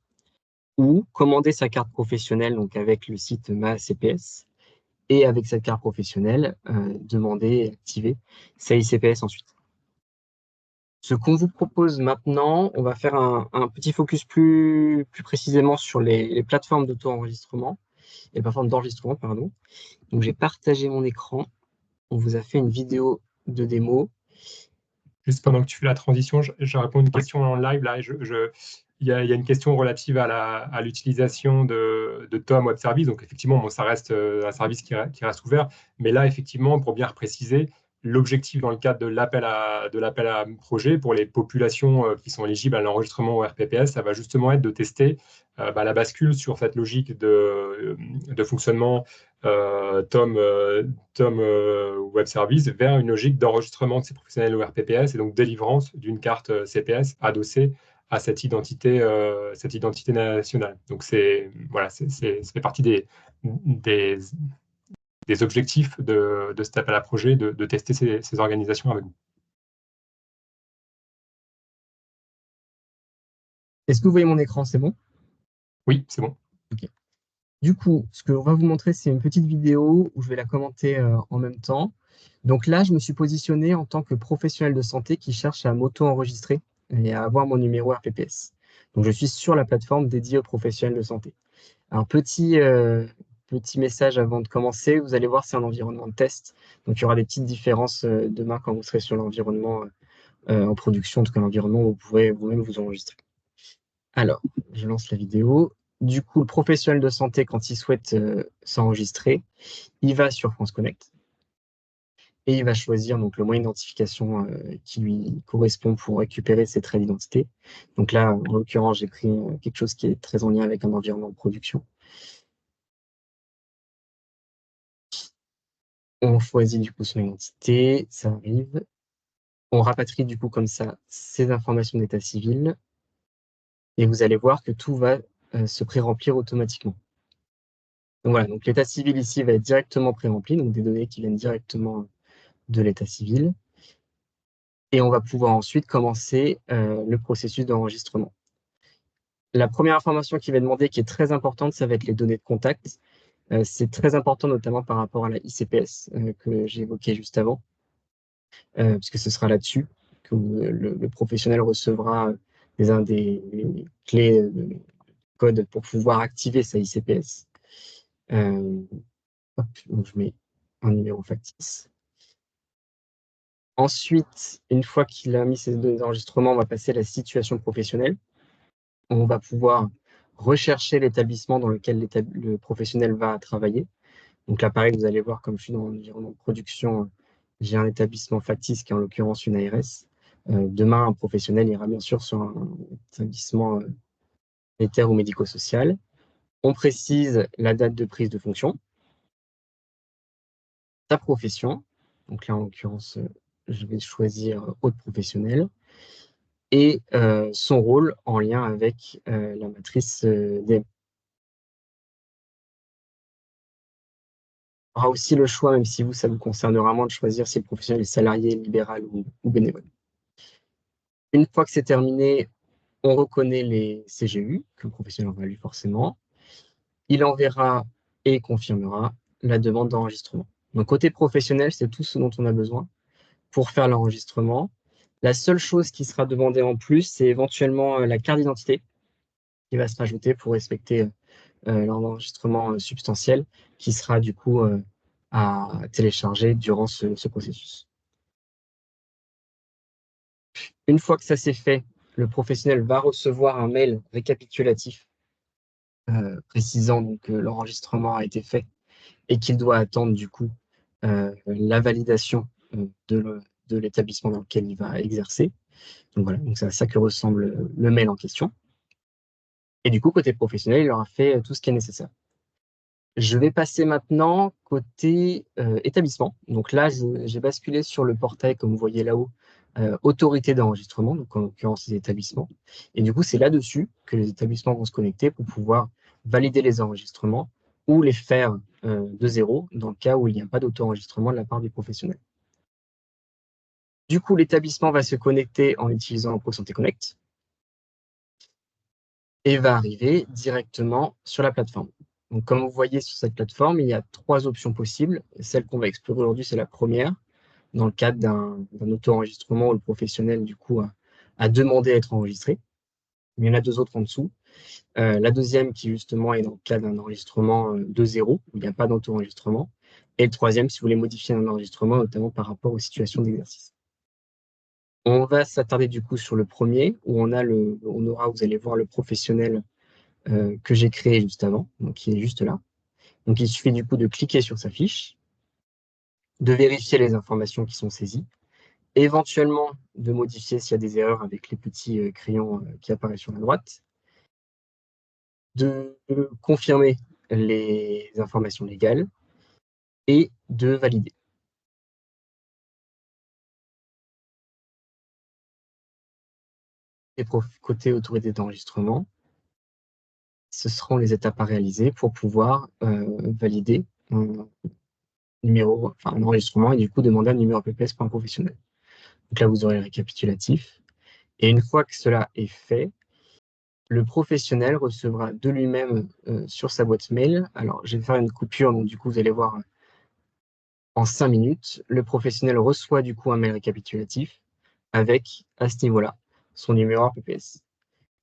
ou commander sa carte professionnelle, donc avec le site MaCPS, et avec cette carte professionnelle, demander et activer sa ICPS ensuite. Ce qu'on vous propose maintenant, on va faire un petit focus plus précisément sur les plateformes d'auto-enregistrement, les plateformes d'enregistrement, pardon. Donc, j'ai partagé mon écran. On vous a fait une vidéo de démo. Juste pendant que tu fais la transition, je réponds à une Ouais. question en live. Là, il y a une question relative à l'utilisation de Tom Web Service. Donc, effectivement, bon, ça reste un service qui reste ouvert. Mais là, effectivement, pour bien préciser, l'objectif dans le cadre de l'appel à projet pour les populations qui sont éligibles à l'enregistrement au RPPS, ça va justement être de tester la bascule sur cette logique de fonctionnement Tom Web Service vers une logique d'enregistrement de ces professionnels au RPPS et donc délivrance d'une carte CPS adossée à cette identité nationale. Donc voilà, ça fait partie des objectifs de cet appel à projet, de tester ces organisations avec vous. Est-ce que vous voyez mon écran? C'est bon? Oui, c'est bon. Ok. Du coup, ce que l'on va vous montrer, c'est une petite vidéo où je vais la commenter en même temps. Donc là, je me suis positionné en tant que professionnel de santé qui cherche à m'auto-enregistrer et à avoir mon numéro RPPS. Donc, je suis sur la plateforme dédiée aux professionnels de santé. Un petit message avant de commencer, vous allez voir, c'est un environnement de test. Donc, il y aura des petites différences demain quand vous serez sur l'environnement en production, en tout cas l'environnement où vous pourrez vous-même vous enregistrer. Alors, je lance la vidéo. Du coup, le professionnel de santé, quand il souhaite s'enregistrer, il va sur France Connect et il va choisir donc, le moyen d'identification qui lui correspond pour récupérer ses traits d'identité. Donc là, en l'occurrence, j'ai pris quelque chose qui est très en lien avec un environnement de production. On choisit du coup son identité, ça arrive. On rapatrie du coup comme ça ces informations d'état civil et vous allez voir que tout va se pré-remplir automatiquement. Donc voilà, donc l'état civil ici va être directement pré-rempli, donc des données qui viennent directement de l'état civil. Et on va pouvoir ensuite commencer le processus d'enregistrement. La première information qui va demander, qui est très importante, ça va être les données de contact. C'est très important, notamment par rapport à la ICPS que j'ai évoquée juste avant, puisque ce sera là-dessus que le professionnel recevra des clés de code pour pouvoir activer sa ICPS. Hop, donc je mets un numéro factice. Ensuite, une fois qu'il a mis ses données d'enregistrement, on va passer à la situation professionnelle. On va pouvoir rechercher l'établissement dans lequel le professionnel va travailler. Donc là, pareil, vous allez voir, comme je suis dans l'environnement de production, j'ai un établissement factice qui est en l'occurrence une ARS. Demain, un professionnel ira bien sûr sur un établissement sanitaire ou médico-social. On précise la date de prise de fonction, sa profession. Donc là, en l'occurrence, je vais choisir autre professionnel et son rôle en lien avec la matrice des. On aura aussi le choix, même si vous, ça vous concernera moins, de choisir si le professionnel est salarié, libéral ou bénévole. Une fois que c'est terminé, on reconnaît les CGU, que le professionnel aura lu forcément. Il enverra et confirmera la demande d'enregistrement. Donc, côté professionnel, c'est tout ce dont on a besoin pour faire l'enregistrement. La seule chose qui sera demandée en plus, c'est éventuellement la carte d'identité qui va se rajouter pour respecter l'enregistrement substantiel qui sera du coup à télécharger durant ce processus. Une fois que ça s'est fait, le professionnel va recevoir un mail récapitulatif précisant donc que l'enregistrement a été fait et qu'il doit attendre du coup la validation de l'établissement dans lequel il va exercer. Donc voilà, donc c'est à ça que ressemble le mail en question. Et du coup, côté professionnel, il aura fait tout ce qui est nécessaire. Je vais passer maintenant côté établissement. Donc là, j'ai basculé sur le portail, comme vous voyez là-haut, autorité d'enregistrement, donc en l'occurrence les établissements. Et du coup, c'est là-dessus que les établissements vont se connecter pour pouvoir valider les enregistrements ou les faire de zéro dans le cas où il n'y a pas d'auto-enregistrement de la part des professionnels. Du coup, l'établissement va se connecter en utilisant ProSanté Connect et va arriver directement sur la plateforme. Donc, comme vous voyez sur cette plateforme, il y a 3 options possibles. Celle qu'on va explorer aujourd'hui, c'est la première, dans le cadre d'un auto-enregistrement où le professionnel, du coup, a demandé à être enregistré. Mais il y en a 2 autres en dessous. La deuxième, qui justement est dans le cadre d'un enregistrement de zéro, où il n'y a pas d'auto-enregistrement. Et le troisième, si vous voulez modifier un enregistrement, notamment par rapport aux situations d'exercice. On va s'attarder du coup sur le premier, où on aura, vous allez voir le professionnel que j'ai créé juste avant, donc qui est juste là. Donc il suffit du coup de cliquer sur sa fiche. de vérifier les informations qui sont saisies, éventuellement de modifier s'il y a des erreurs avec les petits crayons qui apparaissent sur la droite, de confirmer les informations légales et de valider. Et côté autorité d'enregistrement, ce seront les étapes à réaliser pour pouvoir valider un enregistrement et du coup demander un numéro PPS pour un professionnel. Donc là, vous aurez le récapitulatif. Et une fois que cela est fait, le professionnel recevra de lui-même sur sa boîte mail. Alors, je vais faire une coupure, donc du coup, vous allez voir en 5 minutes, le professionnel reçoit du coup un mail récapitulatif avec, à ce niveau-là, son numéro RPPS.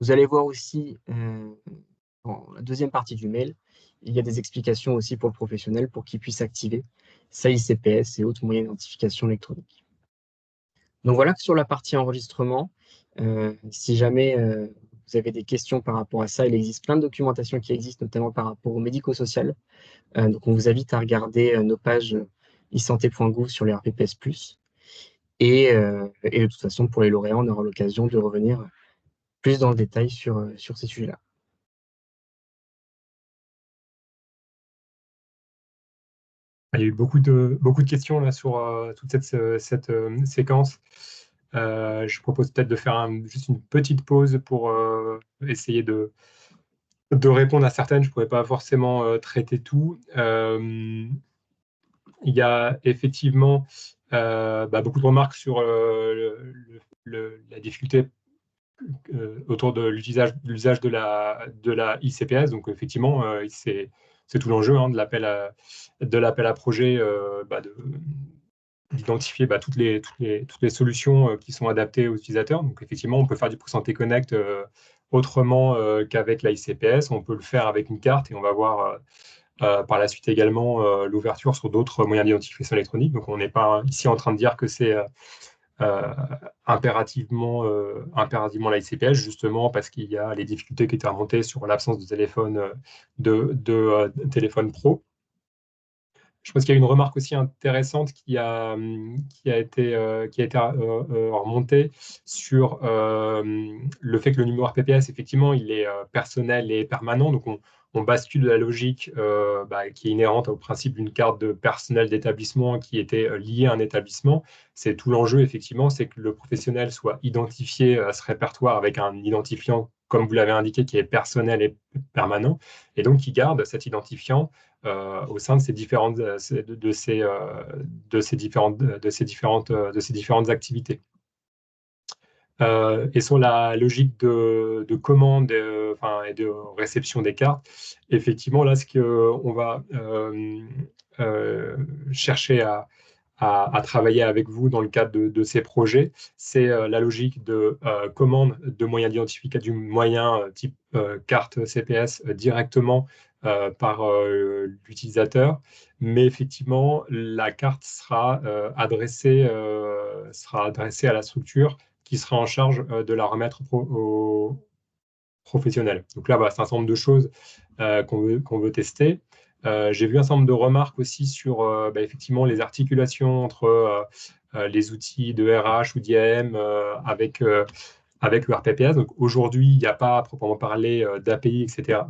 Vous allez voir aussi, dans la deuxième partie du mail, il y a des explications aussi pour le professionnel pour qu'il puisse activer sa ICPS et autres moyens d'identification électronique. Donc voilà que sur la partie enregistrement, si jamais vous avez des questions par rapport à ça, il existe plein de documentation qui existent, notamment par rapport au médico-social. Donc on vous invite à regarder nos pages isanté.gouv sur les RPPS+. Et de toute façon, pour les lauréats, on aura l'occasion de revenir plus dans le détail sur ces sujets-là. Il y a eu beaucoup de questions là sur toute cette séquence. Je propose peut-être de faire juste une petite pause pour essayer de répondre à certaines. Je ne pourrais pas forcément traiter tout. Il y a effectivement beaucoup de remarques sur la difficulté autour de l'usage de la ICPS. Donc effectivement, c'est tout l'enjeu de l'appel à projet, d'identifier toutes les solutions qui sont adaptées aux utilisateurs. Donc effectivement, on peut faire du Santé Connect autrement qu'avec la ICPS. On peut le faire avec une carte et on va voir par la suite également l'ouverture sur d'autres moyens d'identification électronique. Donc on n'est pas ici en train de dire que c'est impérativement la ICPS, justement parce qu'il y a les difficultés qui étaient remontées sur l'absence de téléphone, téléphone pro. Je pense qu'il y a une remarque aussi intéressante qui a été remontée sur le fait que le numéro RPPS, effectivement, il est personnel et permanent. Donc, on bascule de la logique qui est inhérente au principe d'une carte de personnel d'établissement qui était liée à un établissement. C'est tout l'enjeu, effectivement, c'est que le professionnel soit identifié à ce répertoire avec un identifiant, comme vous l'avez indiqué, qui est personnel et permanent, et donc qui garde cet identifiant au sein de ces différentes, activités. Et sur la logique de commande et de réception des cartes, effectivement, là, ce qu'on va chercher à travailler avec vous dans le cadre de ces projets, c'est la logique de commande de moyens d'identification du moyen type carte CPS directement par l'utilisateur. Mais effectivement, la carte sera adressée à la structure qui sera en charge de la remettre aux professionnels. Donc là, c'est un certain nombre de choses qu'on veut tester. J'ai vu un certain nombre de remarques aussi sur effectivement les articulations entre les outils de RH ou d'IAM avec le RPPS. Donc aujourd'hui, il n'y a pas à proprement parler d'API, etc.,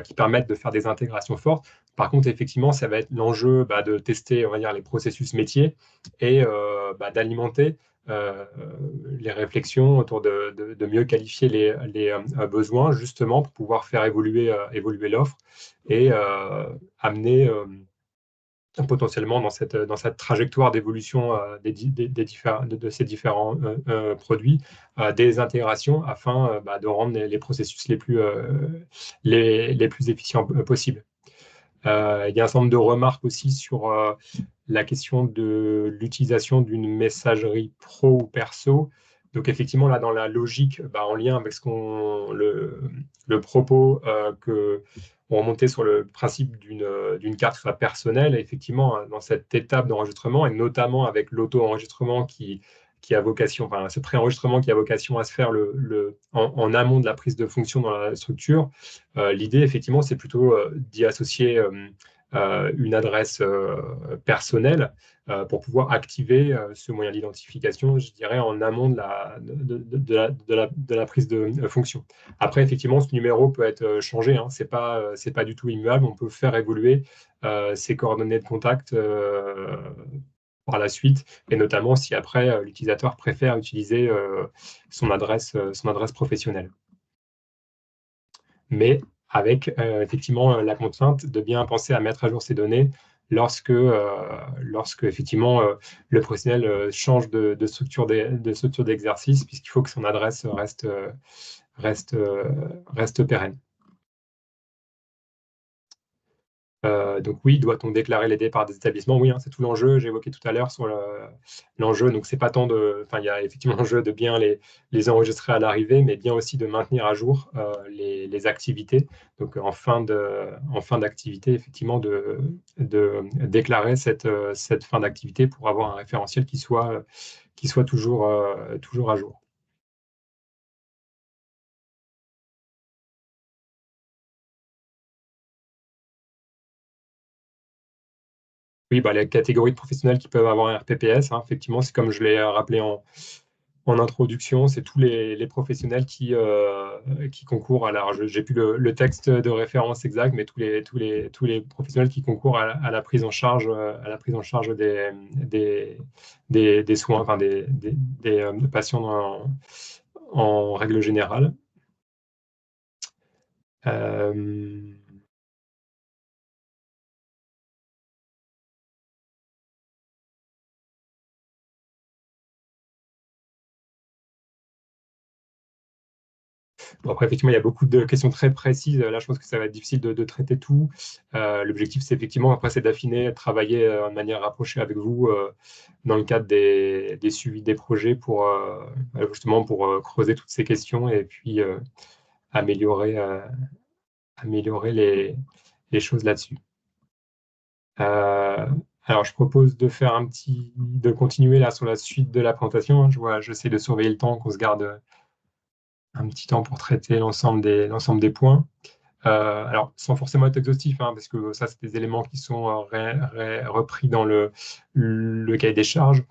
qui permettent de faire des intégrations fortes. Par contre, effectivement, ça va être l'enjeu de tester, on va dire, les processus métiers et d'alimenter les réflexions autour de mieux qualifier les besoins, justement, pour pouvoir faire évoluer l'offre et amener potentiellement dans cette trajectoire d'évolution de ces différents produits, des intégrations afin de rendre les processus les plus efficients possibles. Il y a un certain nombre de remarques aussi sur la question de l'utilisation d'une messagerie pro ou perso. Donc effectivement, là, dans la logique, en lien avec le propos que on remontait sur le principe d'une carte soit personnelle, effectivement, dans cette étape d'enregistrement, et notamment avec l'auto-enregistrement qui a vocation, ce pré-enregistrement qui a vocation à se faire en amont de la prise de fonction dans la structure, l'idée, effectivement, c'est plutôt d'y associer une adresse personnelle pour pouvoir activer ce moyen d'identification, je dirais, en amont de la prise de fonction. Après, effectivement, ce numéro peut être changé, hein, c'est pas du tout immuable, on peut faire évoluer ses coordonnées de contact par la suite, et notamment si après l'utilisateur préfère utiliser son adresse professionnelle. Mais avec effectivement la contrainte de bien penser à mettre à jour ces données lorsque effectivement le professionnel change de structure d'exercice, puisqu'il faut que son adresse reste pérenne. Donc oui, doit-on déclarer les départs des établissements? Oui, hein, c'est tout l'enjeu. J'ai évoqué tout à l'heure sur l'enjeu. Donc c'est pas tant de, enfin il y a effectivement l'enjeu de bien les enregistrer à l'arrivée, mais bien aussi de maintenir à jour les activités. Donc en fin d'activité, effectivement de déclarer cette fin d'activité pour avoir un référentiel qui soit toujours à jour. Oui, bah, les catégories de professionnels qui peuvent avoir un RPPS, hein, effectivement, c'est comme je l'ai rappelé en introduction, c'est tous les professionnels qui concourent à la. J'ai plus le texte de référence exact, mais tous les professionnels qui concourent à la prise en charge, des soins, enfin des patients en règle générale. Bon, après, effectivement, il y a beaucoup de questions très précises. Là, je pense que ça va être difficile de traiter tout. L'objectif, c'est effectivement, après, c'est d'affiner, de travailler de manière rapprochée avec vous dans le cadre des suivis des projets pour justement pour creuser toutes ces questions et puis améliorer, améliorer les choses là-dessus. Alors, je propose de faire de continuer là sur la suite de la présentation, hein. J'essaie de surveiller le temps, qu'on se garde un petit temps pour traiter l'ensemble des points. Alors, sans forcément être exhaustif, hein, parce que ça, c'est des éléments qui sont repris dans le cahier des charges.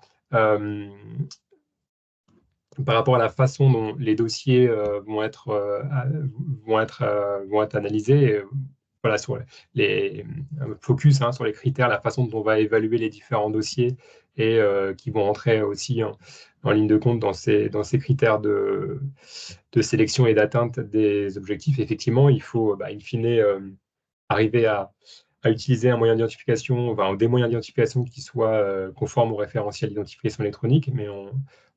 Par rapport à la façon dont les dossiers vont être analysés, voilà, sur les focus, hein, sur les critères, la façon dont on va évaluer les différents dossiers et qui vont entrer aussi en ligne de compte dans ces critères de sélection et d'atteinte des objectifs. Effectivement, il faut, in fine, arriver à utiliser un moyen d'identification, enfin, des moyens d'identification qui soient conformes au référentiel d'identification électronique, mais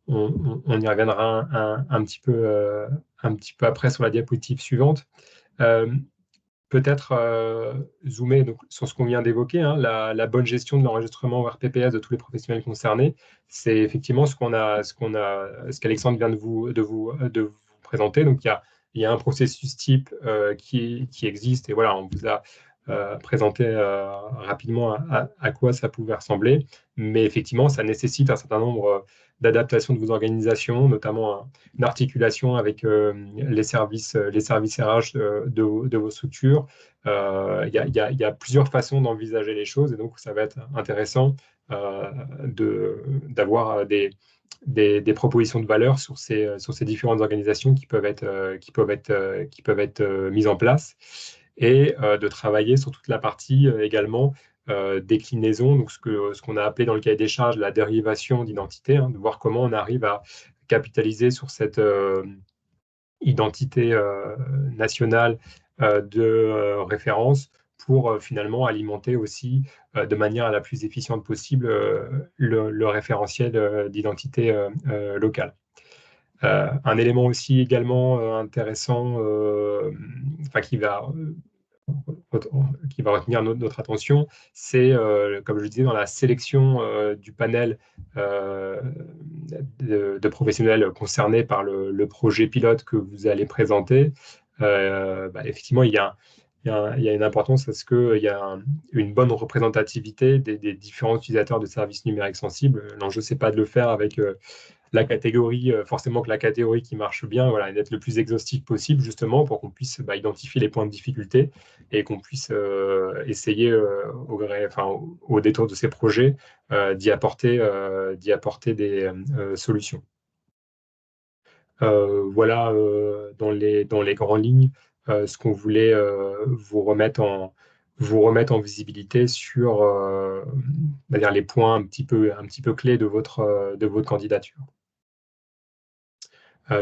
on y reviendra un petit peu après sur la diapositive suivante. Peut-être zoomer donc, sur ce qu'on vient d'évoquer, hein, la bonne gestion de l'enregistrement RPPS de tous les professionnels concernés. C'est effectivement ce qu'Alexandre vient de vous présenter. Donc, il y a un processus type qui existe et voilà, on vous a présenté rapidement à quoi ça pouvait ressembler. Mais effectivement, ça nécessite un certain nombre d'adaptations de vos organisations, notamment une articulation avec les services RH de vos structures. Il y a plusieurs façons d'envisager les choses et donc ça va être intéressant d'avoir des propositions de valeur sur ces différentes organisations qui peuvent être mises en place et de travailler sur toute la partie également déclinaison, donc ce qu'on a appelé dans le cahier des charges la dérivation d'identité, hein, de voir comment on arrive à capitaliser sur cette identité nationale de référence pour finalement alimenter aussi de manière la plus efficiente possible le référentiel d'identité locale. Un élément aussi également intéressant, qui va retenir notre attention, c'est, comme je le disais, dans la sélection du panel de professionnels concernés par le projet pilote que vous allez présenter. Effectivement, il y a une importance à ce qu'il y a une bonne représentativité des différents utilisateurs de services numériques sensibles. L'enjeu, c'est pas de le faire avec la catégorie, forcément que la catégorie qui marche bien, voilà, et d'être le plus exhaustif possible, justement, pour qu'on puisse identifier les points de difficulté et qu'on puisse essayer, au détour de ces projets, d'y apporter des solutions. Voilà, dans les grandes lignes, ce qu'on voulait vous remettre en visibilité sur on va dire les points un petit peu clés de votre candidature.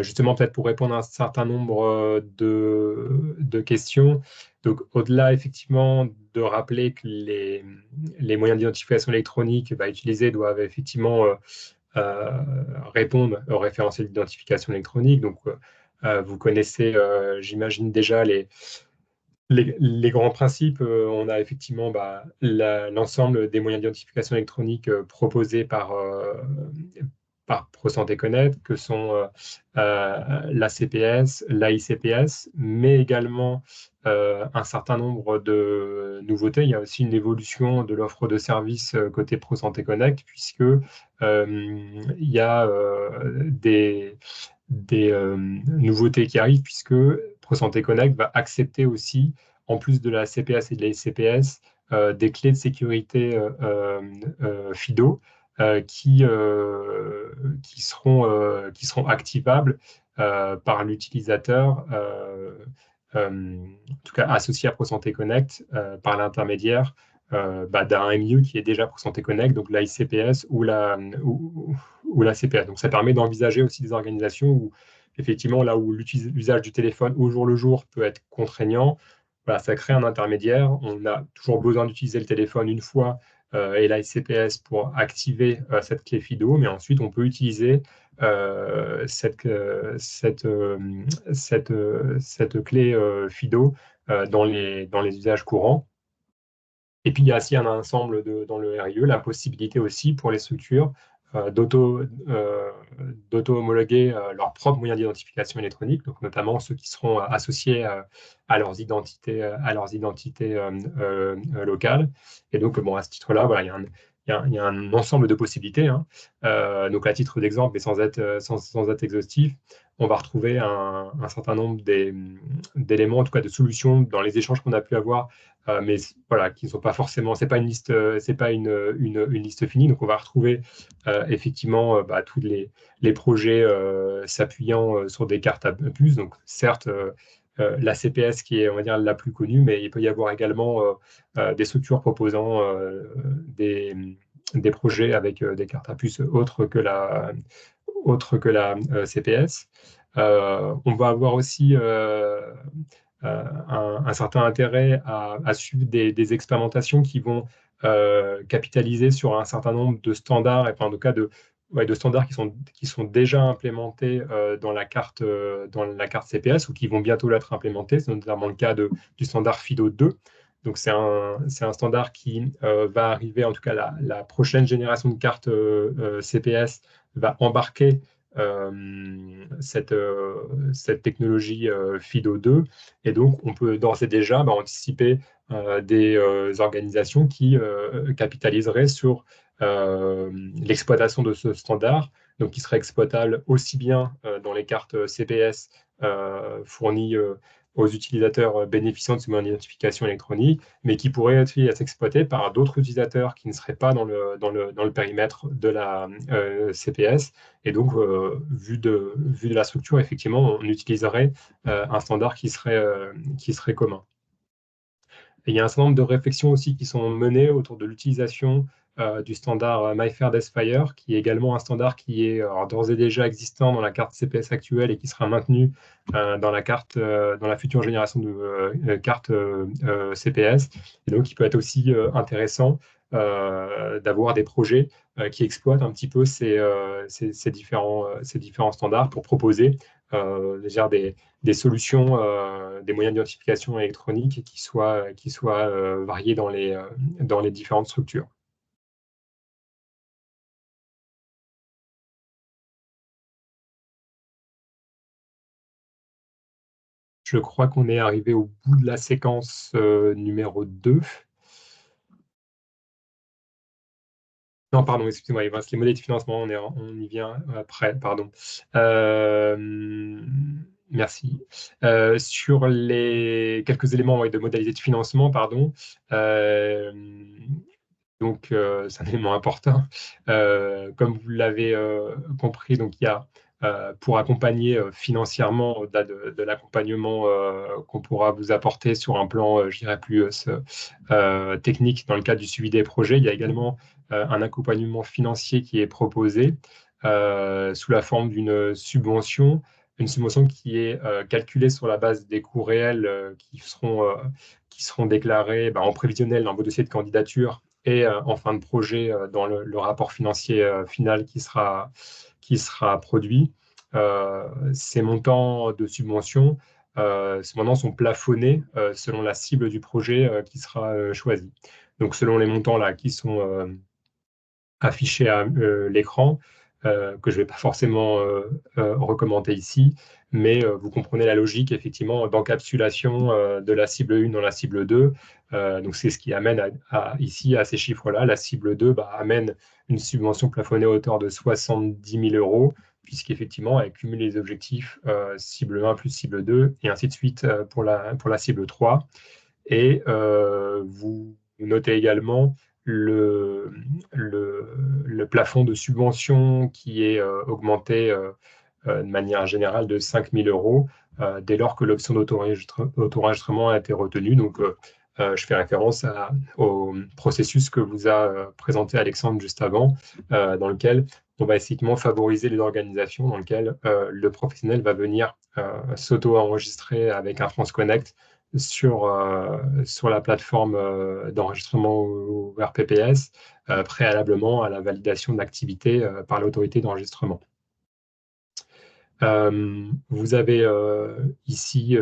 Justement, peut-être pour répondre à un certain nombre de questions. Donc, au-delà, effectivement, de rappeler que les moyens d'identification électronique utilisés doivent effectivement euh, répondre au référentiel d'identification électronique. Donc, vous connaissez, j'imagine déjà les grands principes. On a effectivement l'ensemble des moyens d'identification électronique proposés par ProSanté Connect, que sont la CPS, l'AICPS, mais également un certain nombre de nouveautés. Il y a aussi une évolution de l'offre de services côté ProSanté Connect, puisque il y a des nouveautés qui arrivent, puisque ProSanté Connect va accepter aussi, en plus de la CPS et de la CPS, des clés de sécurité FIDO qui seront activables par l'utilisateur, en tout cas associé à ProSanté Connect, par l'intermédiaire d'un MIE qui est déjà ProSanté Connect, donc la ICPS ou la CPS. Donc ça permet d'envisager aussi des organisations où, effectivement, là où l'usage du téléphone au jour le jour peut être contraignant, voilà, ça crée un intermédiaire. On a toujours besoin d'utiliser le téléphone une fois et la SCPS pour activer cette clé FIDO, mais ensuite on peut utiliser cette clé FIDO dans les usages courants. Et puis, il y a aussi un ensemble dans le RIE, la possibilité aussi pour les structures d'auto-homologuer leurs propres moyens d'identification électronique, donc notamment ceux qui seront associés à leurs identités locales. Et donc, bon, à ce titre-là, voilà, il y a un ensemble de possibilités, hein. Donc, à titre d'exemple, mais sans être exhaustif, on va retrouver un certain nombre d'éléments, en tout cas de solutions dans les échanges qu'on a pu avoir, mais voilà, qui ne sont pas forcément, c'est pas une liste, c'est pas une liste finie. Donc, on va retrouver effectivement tous les projets s'appuyant sur des cartes à puces. Donc, certes, la CPS qui est, on va dire, la plus connue, mais il peut y avoir également des structures proposant des projets avec des cartes à puces autres que la CPS. On va avoir aussi un certain intérêt à suivre des expérimentations qui vont capitaliser sur un certain nombre de standards, et enfin, en tout cas de standards qui sont déjà implémentés dans la carte CPS ou qui vont bientôt l'être implémentés. C'est notamment le cas du standard FIDO 2. Donc, c'est un standard qui va arriver, en tout cas, la prochaine génération de cartes CPS va embarquer cette technologie FIDO 2. Et donc, on peut d'ores et déjà anticiper des organisations qui capitaliseraient sur l'exploitation de ce standard, donc qui serait exploitable aussi bien dans les cartes CPS fournies aux utilisateurs bénéficiant de ce moyen d'identification électronique, mais qui pourrait être exploité par d'autres utilisateurs qui ne seraient pas dans le périmètre de la CPS. Et donc, vu de la structure, effectivement, on utiliserait un standard qui serait commun. Et il y a un certain nombre de réflexions aussi qui sont menées autour de l'utilisation du standard MyFair-Desfire, qui est également un standard qui est d'ores et déjà existant dans la carte CPS actuelle et qui sera maintenu dans la future génération de cartes CPS. Et donc, il peut être aussi intéressant d'avoir des projets qui exploitent un petit peu ces différents standards pour proposer déjà des solutions, des moyens d'identification électronique qui soient variés dans les différentes structures. Je crois qu'on est arrivé au bout de la séquence numéro 2. Non, pardon, excusez-moi, il reste les modalités de financement, on y vient après, pardon. Euh, merci. Sur les quelques éléments ouais, de modalités de financement, pardon. Euh, c'est un élément important. Comme vous l'avez compris, donc il y a pour accompagner financièrement, au-delà de l'accompagnement qu'on pourra vous apporter sur un plan, je dirais, plus technique dans le cadre du suivi des projets, il y a également un accompagnement financier qui est proposé sous la forme d'une subvention. Une subvention qui est calculée sur la base des coûts réels qui seront déclarés en prévisionnel dans vos dossiers de candidature et en fin de projet dans le rapport financier final qui sera produit. Ces montants de subvention, ces montants sont plafonnés selon la cible du projet qui sera choisi. Donc, selon les montants là qui sont affichés à l'écran, que je ne vais pas forcément recommander ici, mais vous comprenez la logique, effectivement, d'encapsulation de la cible 1 dans la cible 2. Donc, c'est ce qui amène ici à ces chiffres-là. La cible 2 amène une subvention plafonnée à hauteur de 70 000 euros, puisqu'effectivement, elle cumule les objectifs cible 1 plus cible 2, et ainsi de suite pour la cible 3. Et vous notez également le plafond de subvention qui est augmenté de manière générale de 5 000 euros dès lors que l'option d'auto-enregistrement a été retenue. Donc, je fais référence au processus que vous a présenté Alexandre juste avant, dans lequel on va effectivement favoriser les organisations, dans lequel le professionnel va venir s'auto-enregistrer avec un France Connect sur la plateforme d'enregistrement ou RPPS, préalablement à la validation de l'activité par l'autorité d'enregistrement. Vous avez ici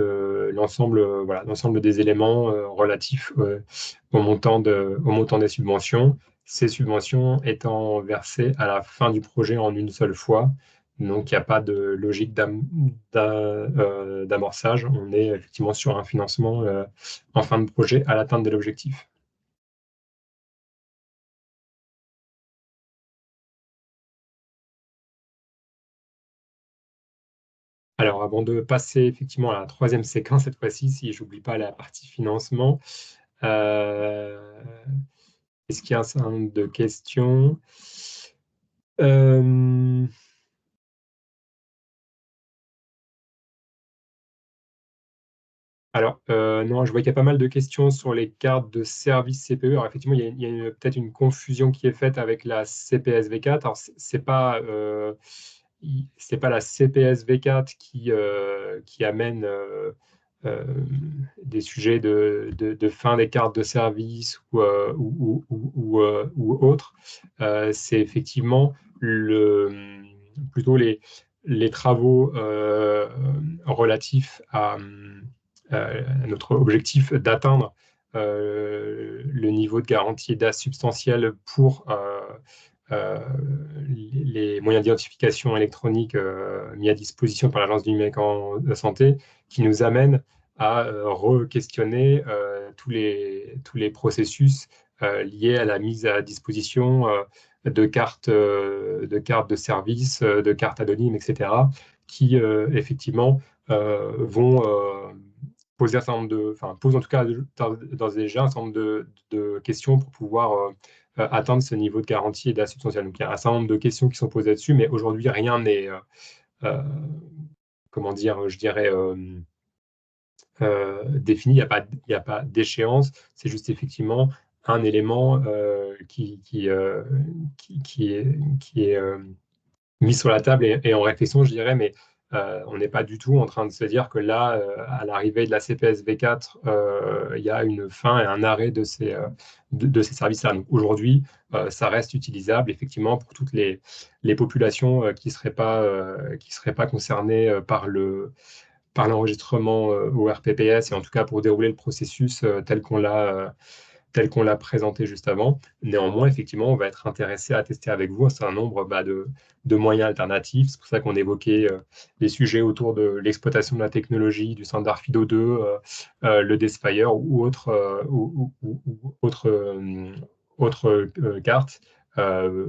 l'ensemble voilà, l'ensemble des éléments relatifs au montant des subventions. Ces subventions étant versées à la fin du projet en une seule fois. Donc, il n'y a pas de logique d'amorçage. On est effectivement sur un financement en fin de projet à l'atteinte de l'objectif. Alors, avant de passer effectivement à la troisième séquence, cette fois-ci, si je n'oublie pas la partie financement, euh, est-ce qu'il y a un certain nombre de questions? Euh, Alors, non, je vois qu'il y a pas mal de questions sur les cartes de service CPE. Alors, effectivement, il y a peut-être une confusion qui est faite avec la CPS V4. Alors, c'est pas la CPS V4 qui amène euh, des sujets de fin des cartes de service ou autres. C'est effectivement plutôt les travaux relatifs à notre objectif d'atteindre le niveau de garantie d'AS substantiel pour les moyens d'identification électronique mis à disposition par l'Agence du numérique en santé, qui nous amène à re-questionner tous les processus liés à la mise à disposition de cartes de service, de cartes anonymes, etc., qui effectivement vont poser un certain nombre posent en tout cas d'ores et déjà un certain nombre de questions pour pouvoir atteindre ce niveau de garantie et d'assubstantiel. Donc, il y a un certain nombre de questions qui sont posées là-dessus, mais aujourd'hui, rien n'est, euh, comment dire, je dirais, défini. Il y a pas d'échéance. C'est juste effectivement un élément qui est mis sur la table et en réflexion, je dirais, mais on n'est pas du tout en train de se dire que là, à l'arrivée de la CPS V4, il y a une fin et un arrêt de ces services-là. Donc aujourd'hui, ça reste utilisable effectivement pour toutes les populations qui seraient pas concernées par l'enregistrement au RPPS et en tout cas pour dérouler le processus tel qu'on l'a présenté juste avant. Néanmoins, effectivement, on va être intéressé à tester avec vous un certain nombre de moyens alternatifs. C'est pour ça qu'on évoquait les sujets autour de l'exploitation de la technologie, du standard FIDO2, le Desfire ou autre carte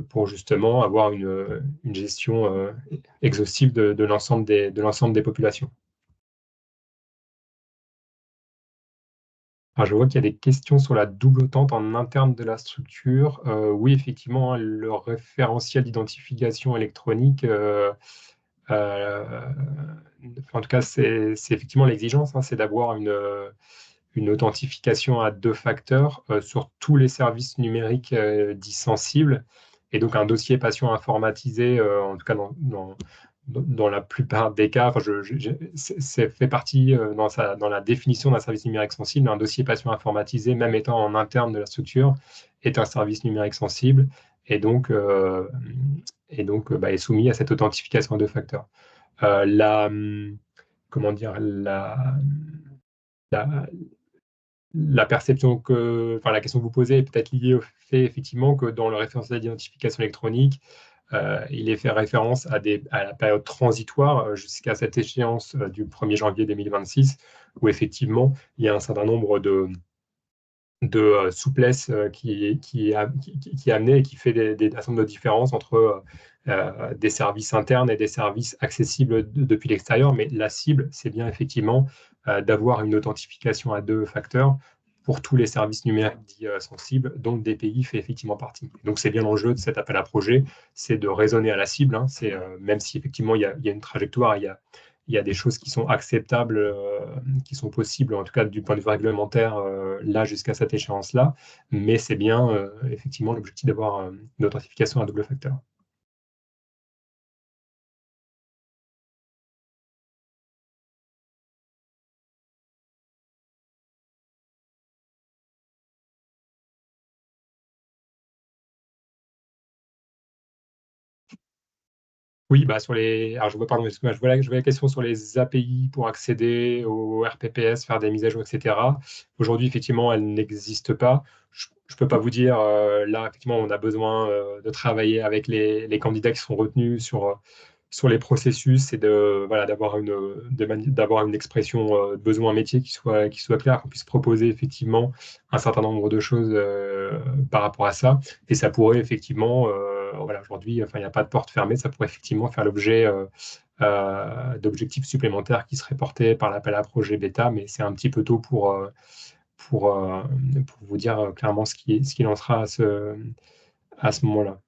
pour justement avoir une gestion exhaustive de l'ensemble des populations. Alors, je vois qu'il y a des questions sur la double tente en interne de la structure. Oui, effectivement, hein, le référentiel d'identification électronique, en tout cas, c'est effectivement l'exigence, hein, c'est d'avoir une authentification à deux facteurs sur tous les services numériques dits sensibles. Et donc, un dossier patient informatisé, en tout cas dans la plupart des cas, enfin, c'est fait partie dans la définition d'un service numérique sensible. Un dossier patient informatisé, même étant en interne de la structure, est un service numérique sensible et donc, est soumis à cette authentification à deux facteurs. Comment dire, la, la perception enfin, la question que vous posez est peut-être liée au fait effectivement que dans le référentiel d'identification électronique, il est fait référence à la période transitoire jusqu'à cette échéance du 1er janvier 2026, où effectivement il y a un certain nombre de souplesse qui est amenée et qui fait un certain nombre de différences entre des services internes et des services accessibles depuis l'extérieur. Mais la cible, c'est bien effectivement d'avoir une authentification à deux facteurs pour tous les services numériques dits sensibles, dont le DPI fait effectivement partie. Donc c'est bien l'enjeu de cet appel à projet, c'est de raisonner à la cible. Hein, même si effectivement il y a une trajectoire, il y a des choses qui sont acceptables, qui sont possibles, en tout cas du point de vue réglementaire, là jusqu'à cette échéance-là, mais c'est bien effectivement l'objectif d'avoir une authentification à double facteur. Oui, bah alors je vois, pardon, excuse-moi, je vois la question sur les API pour accéder au RPPS, faire des mises à jour, etc. Aujourd'hui, effectivement, elles n'existent pas. Je ne peux pas vous dire, là, effectivement, on a besoin de travailler avec les candidats qui sont retenus sur les processus et voilà, d'avoir une expression besoin métier qui soit claire, qu'on puisse proposer effectivement un certain nombre de choses par rapport à ça. Et ça pourrait effectivement, voilà, aujourd'hui, enfin, il n'y a pas de porte fermée, ça pourrait effectivement faire l'objet d'objectifs supplémentaires qui seraient portés par l'appel à projet bêta, mais c'est un petit peu tôt pour vous dire clairement ce qu'il en sera à ce moment-là.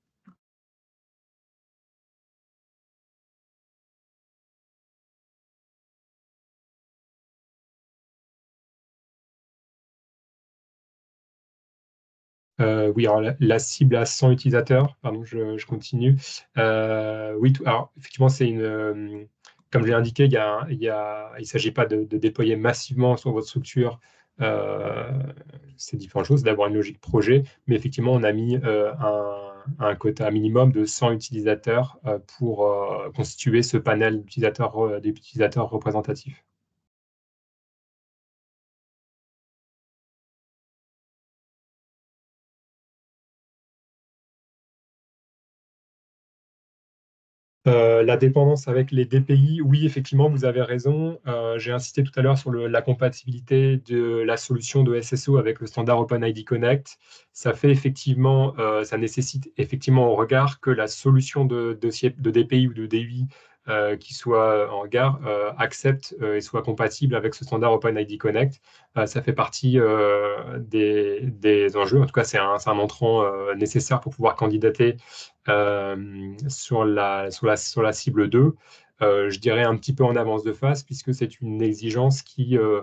Oui, alors la cible à 100 utilisateurs, pardon, je continue. Oui, alors effectivement, comme je l'ai indiqué, il ne s'agit pas de déployer massivement sur votre structure ces différentes choses, d'avoir une logique projet, mais effectivement, on a mis un quota minimum de 100 utilisateurs pour constituer ce panel d'utilisateurs représentatifs. La dépendance avec les DPI, oui, effectivement, vous avez raison. J'ai insisté tout à l'heure sur la compatibilité de la solution de SSO avec le standard OpenID Connect. Ça nécessite effectivement au regard que la solution de dossier de DPI ou de DUI qui soit en gare accepte et soit compatible avec ce standard OpenID Connect. Ça fait partie des enjeux. En tout cas, c'est un entrant nécessaire pour pouvoir candidater sur la cible 2, je dirais un petit peu en avance de phase, puisque c'est une exigence qui, euh,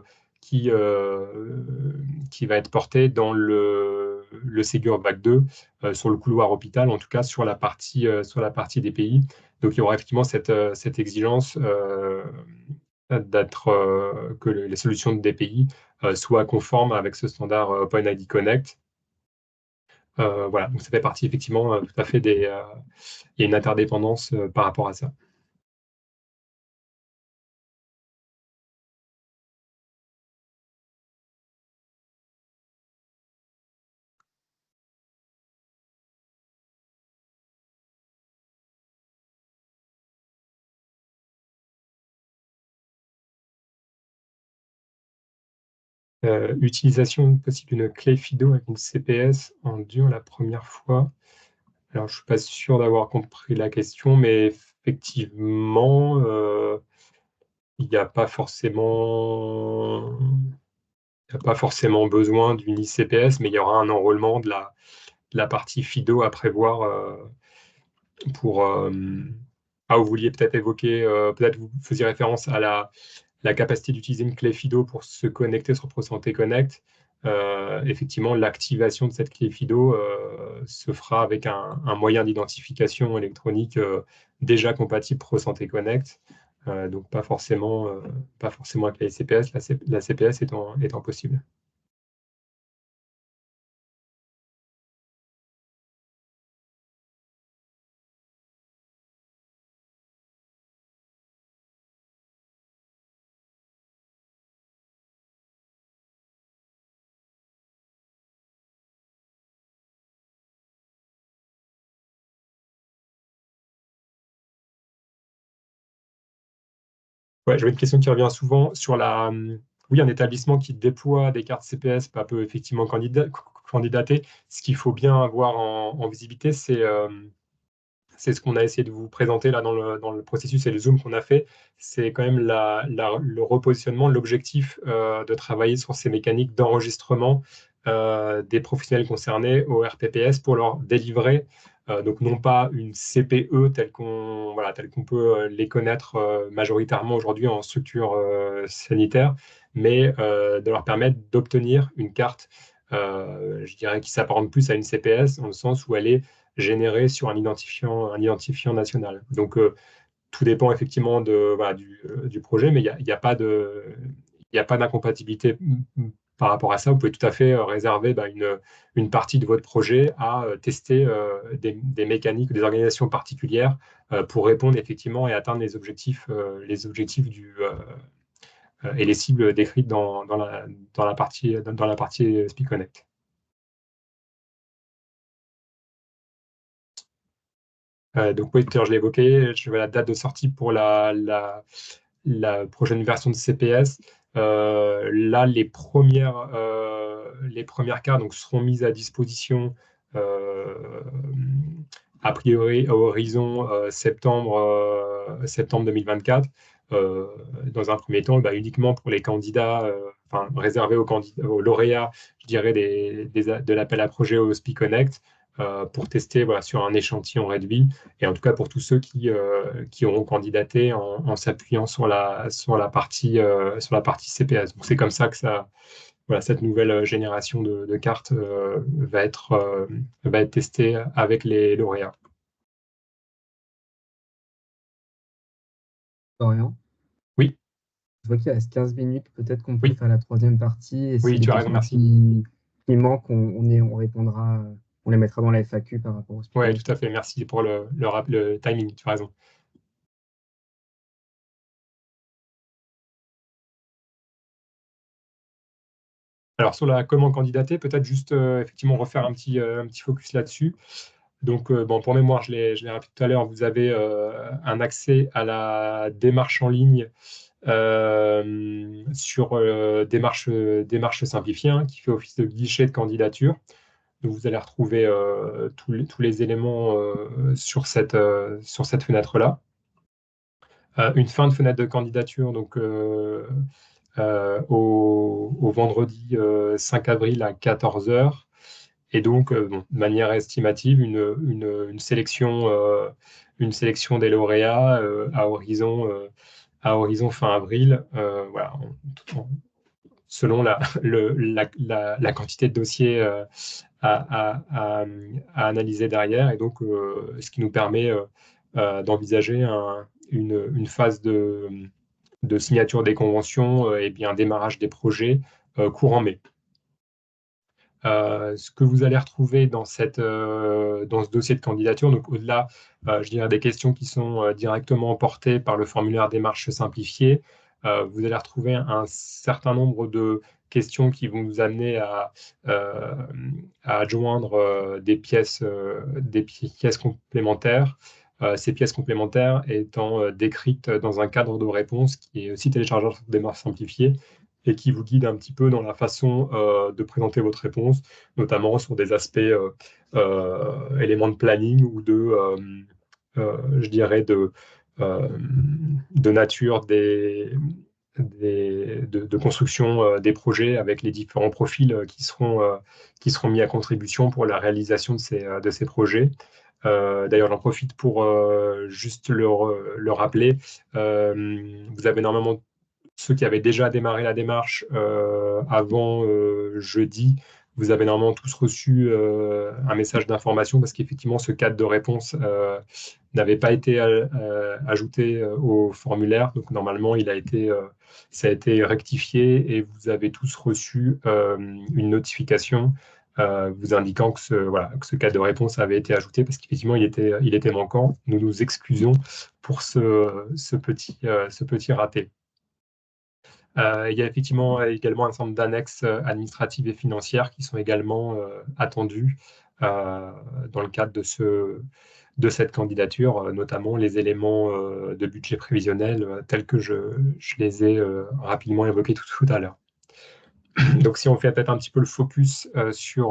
qui va être portée dans le Ségur Vague 2, sur le couloir hôpital, en tout cas sur la partie des pays. Donc il y aura effectivement cette exigence que les solutions de DPI soient conformes avec ce standard OpenID Connect. Voilà, donc ça fait partie effectivement tout à fait il y a une interdépendance par rapport à ça. Utilisation possible d'une clé FIDO avec une CPS en dur la première fois. Alors, je ne suis pas sûr d'avoir compris la question, mais effectivement, il n'y a pas forcément, besoin d'une ICPS, mais il y aura un enrôlement de la partie FIDO à prévoir pour. Vous vouliez peut-être évoquer, peut-être vous faisiez référence à la capacité d'utiliser une clé FIDO pour se connecter sur ProSanté Connect. Effectivement, l'activation de cette clé FIDO se fera avec un moyen d'identification électronique déjà compatible ProSanté Connect. Donc pas forcément avec la CPS, la CPS étant possible. Ouais, j'avais une question qui revient souvent sur oui, un établissement qui déploie des cartes CPS peut effectivement candidater. Ce qu'il faut bien avoir en visibilité, c'est ce qu'on a essayé de vous présenter là dans le processus et le zoom qu'on a fait. C'est quand même le repositionnement, l'objectif de travailler sur ces mécaniques d'enregistrement des professionnels concernés au RPPS pour leur délivrer, donc non pas une CPE telle qu'on peut les connaître majoritairement aujourd'hui en structure sanitaire, mais de leur permettre d'obtenir une carte, je dirais, qui s'apparente plus à une CPS, dans le sens où elle est générée sur un identifiant national. Donc, tout dépend effectivement du projet, mais il y a pas d'incompatibilité par rapport à ça. Vous pouvez tout à fait réserver une partie de votre projet à tester des mécaniques, des organisations particulières pour répondre effectivement et atteindre les objectifs et les cibles décrites dans la partie Speak Connect. Donc oui, tout à l'heure je l'ai évoqué, je vais la date de sortie pour la prochaine version de CPS. Là, les premières cartes donc, seront mises à disposition a priori à horizon septembre 2024. Dans un premier temps, uniquement pour les candidats, réservés aux lauréats, je dirais, de l'appel à projet au Speak Connect, pour tester sur un échantillon réduit, et en tout cas pour tous ceux qui auront candidaté en s'appuyant sur la partie CPS. Donc c'est comme ça que cette nouvelle génération de cartes va être testée avec les lauréats. Florian, Oui, je vois qu'il reste 15 minutes, peut-être qu'on peut oui, faire la troisième partie. Et oui, si les tu as raison, questions merci. qui manquent, on répondra, on les mettra dans la FAQ par rapport au Oui, speaker. tout à fait, merci pour le timing, tu as raison. Alors sur la comment candidater, peut-être juste effectivement refaire un petit focus là-dessus. Donc, pour mémoire, je l'ai rappelé tout à l'heure, vous avez un accès à la démarche en ligne sur démarche simplifiée, hein, qui fait office de guichet de candidature. Donc, vous allez retrouver tous les éléments sur cette fenêtre-là. Une fin de fenêtre de candidature, donc au vendredi 5 avril à 14 heures. Et donc, de manière estimative, une sélection des lauréats à horizon fin avril, voilà, selon la quantité de dossiers à analyser derrière. Et donc, ce qui nous permet d'envisager une phase de signature des conventions et bien démarrage des projets courant mai. Ce que vous allez retrouver dans ce dossier de candidature, donc au-delà, je dirais, des questions qui sont directement portées par le formulaire démarche simplifiée, vous allez retrouver un certain nombre de questions qui vont vous amener à adjoindre des pièces complémentaires. Ces pièces complémentaires étant décrites dans un cadre de réponse qui est aussi téléchargeable sur démarche simplifiée et qui vous guide un petit peu dans la façon de présenter votre réponse, notamment sur des aspects éléments de planning ou je dirais, de nature de construction des projets avec les différents profils qui seront mis à contribution pour la réalisation de ces projets. D'ailleurs, j'en profite pour juste le rappeler. Vous avez normalement ceux qui avaient déjà démarré la démarche avant jeudi, vous avez normalement tous reçu un message d'information parce qu'effectivement, ce cadre de réponse n'avait pas été ajouté au formulaire. Donc, normalement, ça a été rectifié et vous avez tous reçu une notification vous indiquant que voilà, que ce cadre de réponse avait été ajouté parce qu'effectivement, il était manquant. Nous nous excusons pour ce petit raté. Il y a effectivement également un certain nombre d'annexes administratives et financières qui sont également attendues dans le cadre de cette candidature, notamment les éléments de budget prévisionnel tels que je les ai rapidement évoqués tout à l'heure. Donc, si on fait peut-être un petit peu le focus sur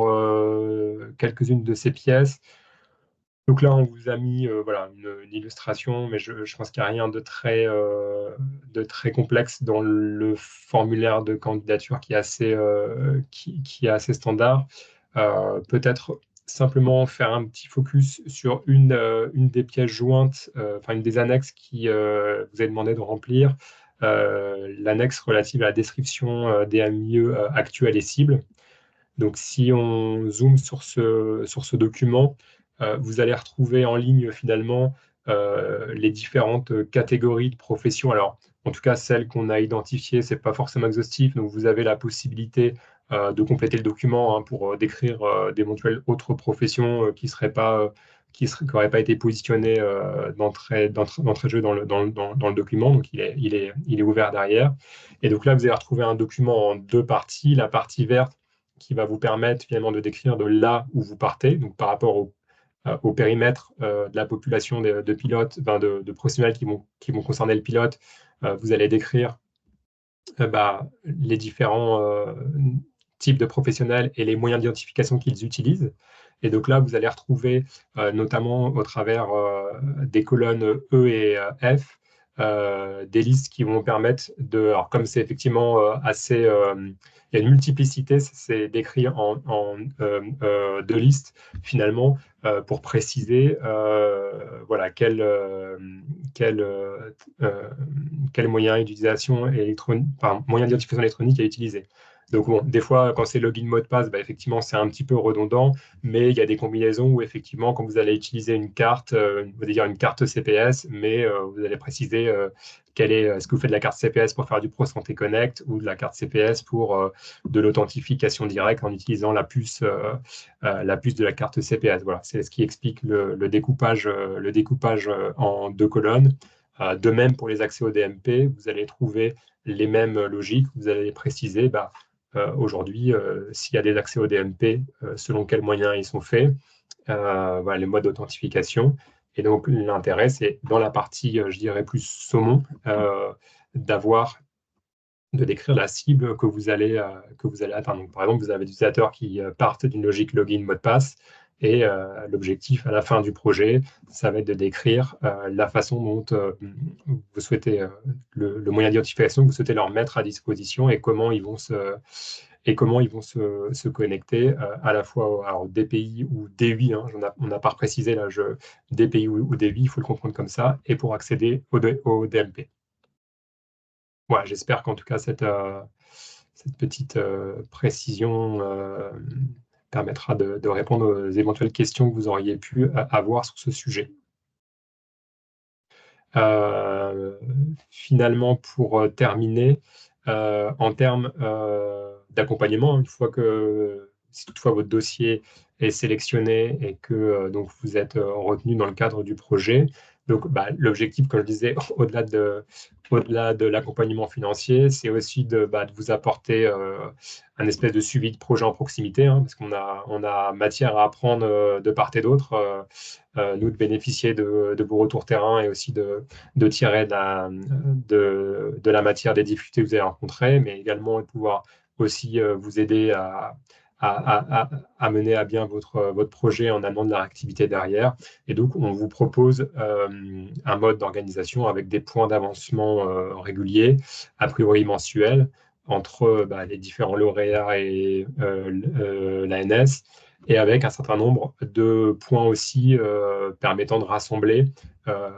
quelques-unes de ces pièces, donc là, on vous a mis voilà, une illustration, mais je pense qu'il n'y a rien de très complexe dans le formulaire de candidature qui est qui est assez standard. Peut-être simplement faire un petit focus sur une des pièces jointes, enfin une des annexes qui vous est demandé de remplir, l'annexe relative à la description des MIE actuels et cibles. Donc, si on zoome sur ce document, vous allez retrouver en ligne finalement les différentes catégories de professions. Alors, en tout cas, celles qu'on a identifiées, ce n'est pas forcément exhaustif. Donc, vous avez la possibilité de compléter le document pour décrire d'éventuelles autres professions qui n'auraient pas été positionnées d'entrée de jeu dans le document. Donc, il est ouvert derrière. Et donc là, vous allez retrouver un document en deux parties. La partie verte qui va vous permettre finalement de décrire de là où vous partez, donc par rapport au périmètre de la population de pilotes, de professionnels qui vont concerner le pilote, vous allez décrire les différents types de professionnels et les moyens d'identification qu'ils utilisent. Et donc là, vous allez retrouver, notamment au travers des colonnes E et F, des listes qui vont permettre alors comme c'est effectivement assez, il y a une multiplicité, c'est décrit en deux listes finalement pour préciser voilà quel moyen d'utilisation électronique, enfin, moyen d'identification électronique à utiliser. Donc bon, des fois, quand c'est login mot de passe, effectivement, c'est un petit peu redondant, mais il y a des combinaisons où effectivement, quand vous allez utiliser une carte, vous allez dire une carte CPS, mais vous allez préciser est-ce que vous faites de la carte CPS pour faire du Pro Santé Connect ou de la carte CPS pour de l'authentification directe en utilisant la puce de la carte CPS. Voilà, c'est ce qui explique le découpage en deux colonnes. De même, pour les accès au DMP, vous allez trouver les mêmes logiques. Vous allez préciser aujourd'hui s'il y a des accès au DMP, selon quels moyens ils sont faits, voilà, les modes d'authentification. Et donc, l'intérêt, c'est dans la partie, je dirais, plus saumon, de décrire la cible que vous allez atteindre. Donc, par exemple, vous avez des utilisateurs qui partent d'une logique login mot de passe et l'objectif à la fin du projet, ça va être de décrire la façon dont vous souhaitez, le moyen d'identification que vous souhaitez leur mettre à disposition et comment ils vont se connecter à la fois alors DPI ou DUI, hein, on n'a pas précisé là, DPI ou DUI, il faut le comprendre comme ça, et pour accéder au DMP. Voilà, j'espère qu'en tout cas, cette petite précision permettra de répondre aux éventuelles questions que vous auriez pu avoir sur ce sujet. Finalement, pour terminer, en termes d'accompagnement, une fois que, si toutefois votre dossier est sélectionné et que donc vous êtes retenu dans le cadre du projet, Donc, l'objectif, comme je disais, au-delà de l'accompagnement financier, c'est aussi de vous apporter un espèce de suivi de projet en proximité, hein, parce on a matière à apprendre de part et d'autre, nous, de bénéficier de vos retours terrain et aussi de tirer de la matière des difficultés que vous avez rencontrées, mais également de pouvoir aussi vous aider à mener à bien votre projet en amont de la réactivité derrière. Et donc, on vous propose un mode d'organisation avec des points d'avancement réguliers, a priori mensuels, entre les différents lauréats et l'ANS, et avec un certain nombre de points aussi permettant de rassembler euh,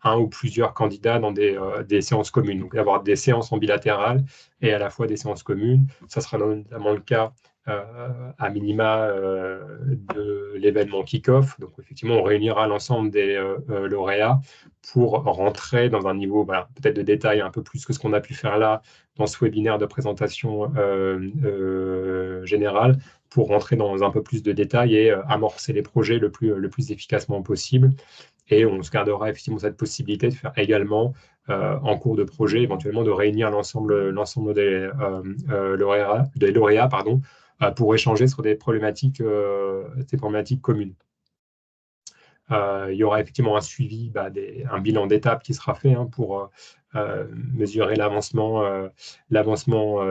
un ou plusieurs candidats dans des séances communes. Donc, avoir des séances en bilatéral et à la fois des séances communes. Ça sera notamment le cas à minima de l'événement kick-off. Donc, effectivement, on réunira l'ensemble des lauréats pour rentrer dans un niveau peut-être de détail un peu plus que ce qu'on a pu faire là dans ce webinaire de présentation générale, pour rentrer dans un peu plus de détails et amorcer les projets le plus efficacement possible. Et on se gardera effectivement cette possibilité de faire également, en cours de projet, éventuellement de réunir l'ensemble des lauréats pardon, pour échanger sur des problématiques communes. Il y aura effectivement un suivi, un bilan d'étape qui sera fait, hein, pour mesurer l'avancement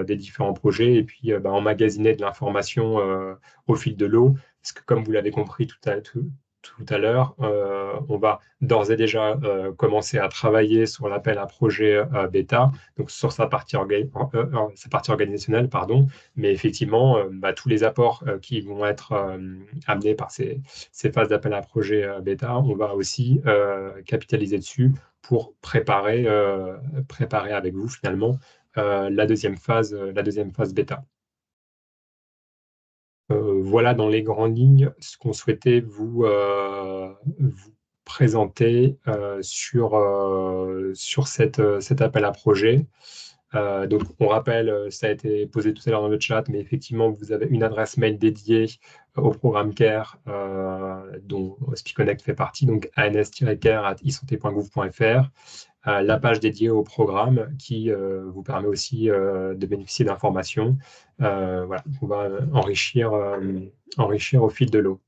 des différents projets, et puis emmagasiner de l'information au fil de l'eau. Parce que comme vous l'avez compris tout à l'heure, on va d'ores et déjà commencer à travailler sur l'appel à projet bêta, donc sur sa partie organisationnelle, pardon, mais effectivement, tous les apports qui vont être amenés par ces phases d'appel à projet bêta, on va aussi capitaliser dessus pour préparer avec vous finalement la deuxième phase bêta. Voilà dans les grandes lignes ce qu'on souhaitait vous présenter sur cet appel à projet. Donc, on rappelle, ça a été posé tout à l'heure dans le chat, mais effectivement, vous avez une adresse mail dédiée au programme CARE, dont SpeakConnect fait partie, donc ans-care@isanté.gouv.fr. La page dédiée au programme qui vous permet aussi de bénéficier d'informations. Voilà, on va enrichir au fil de l'eau.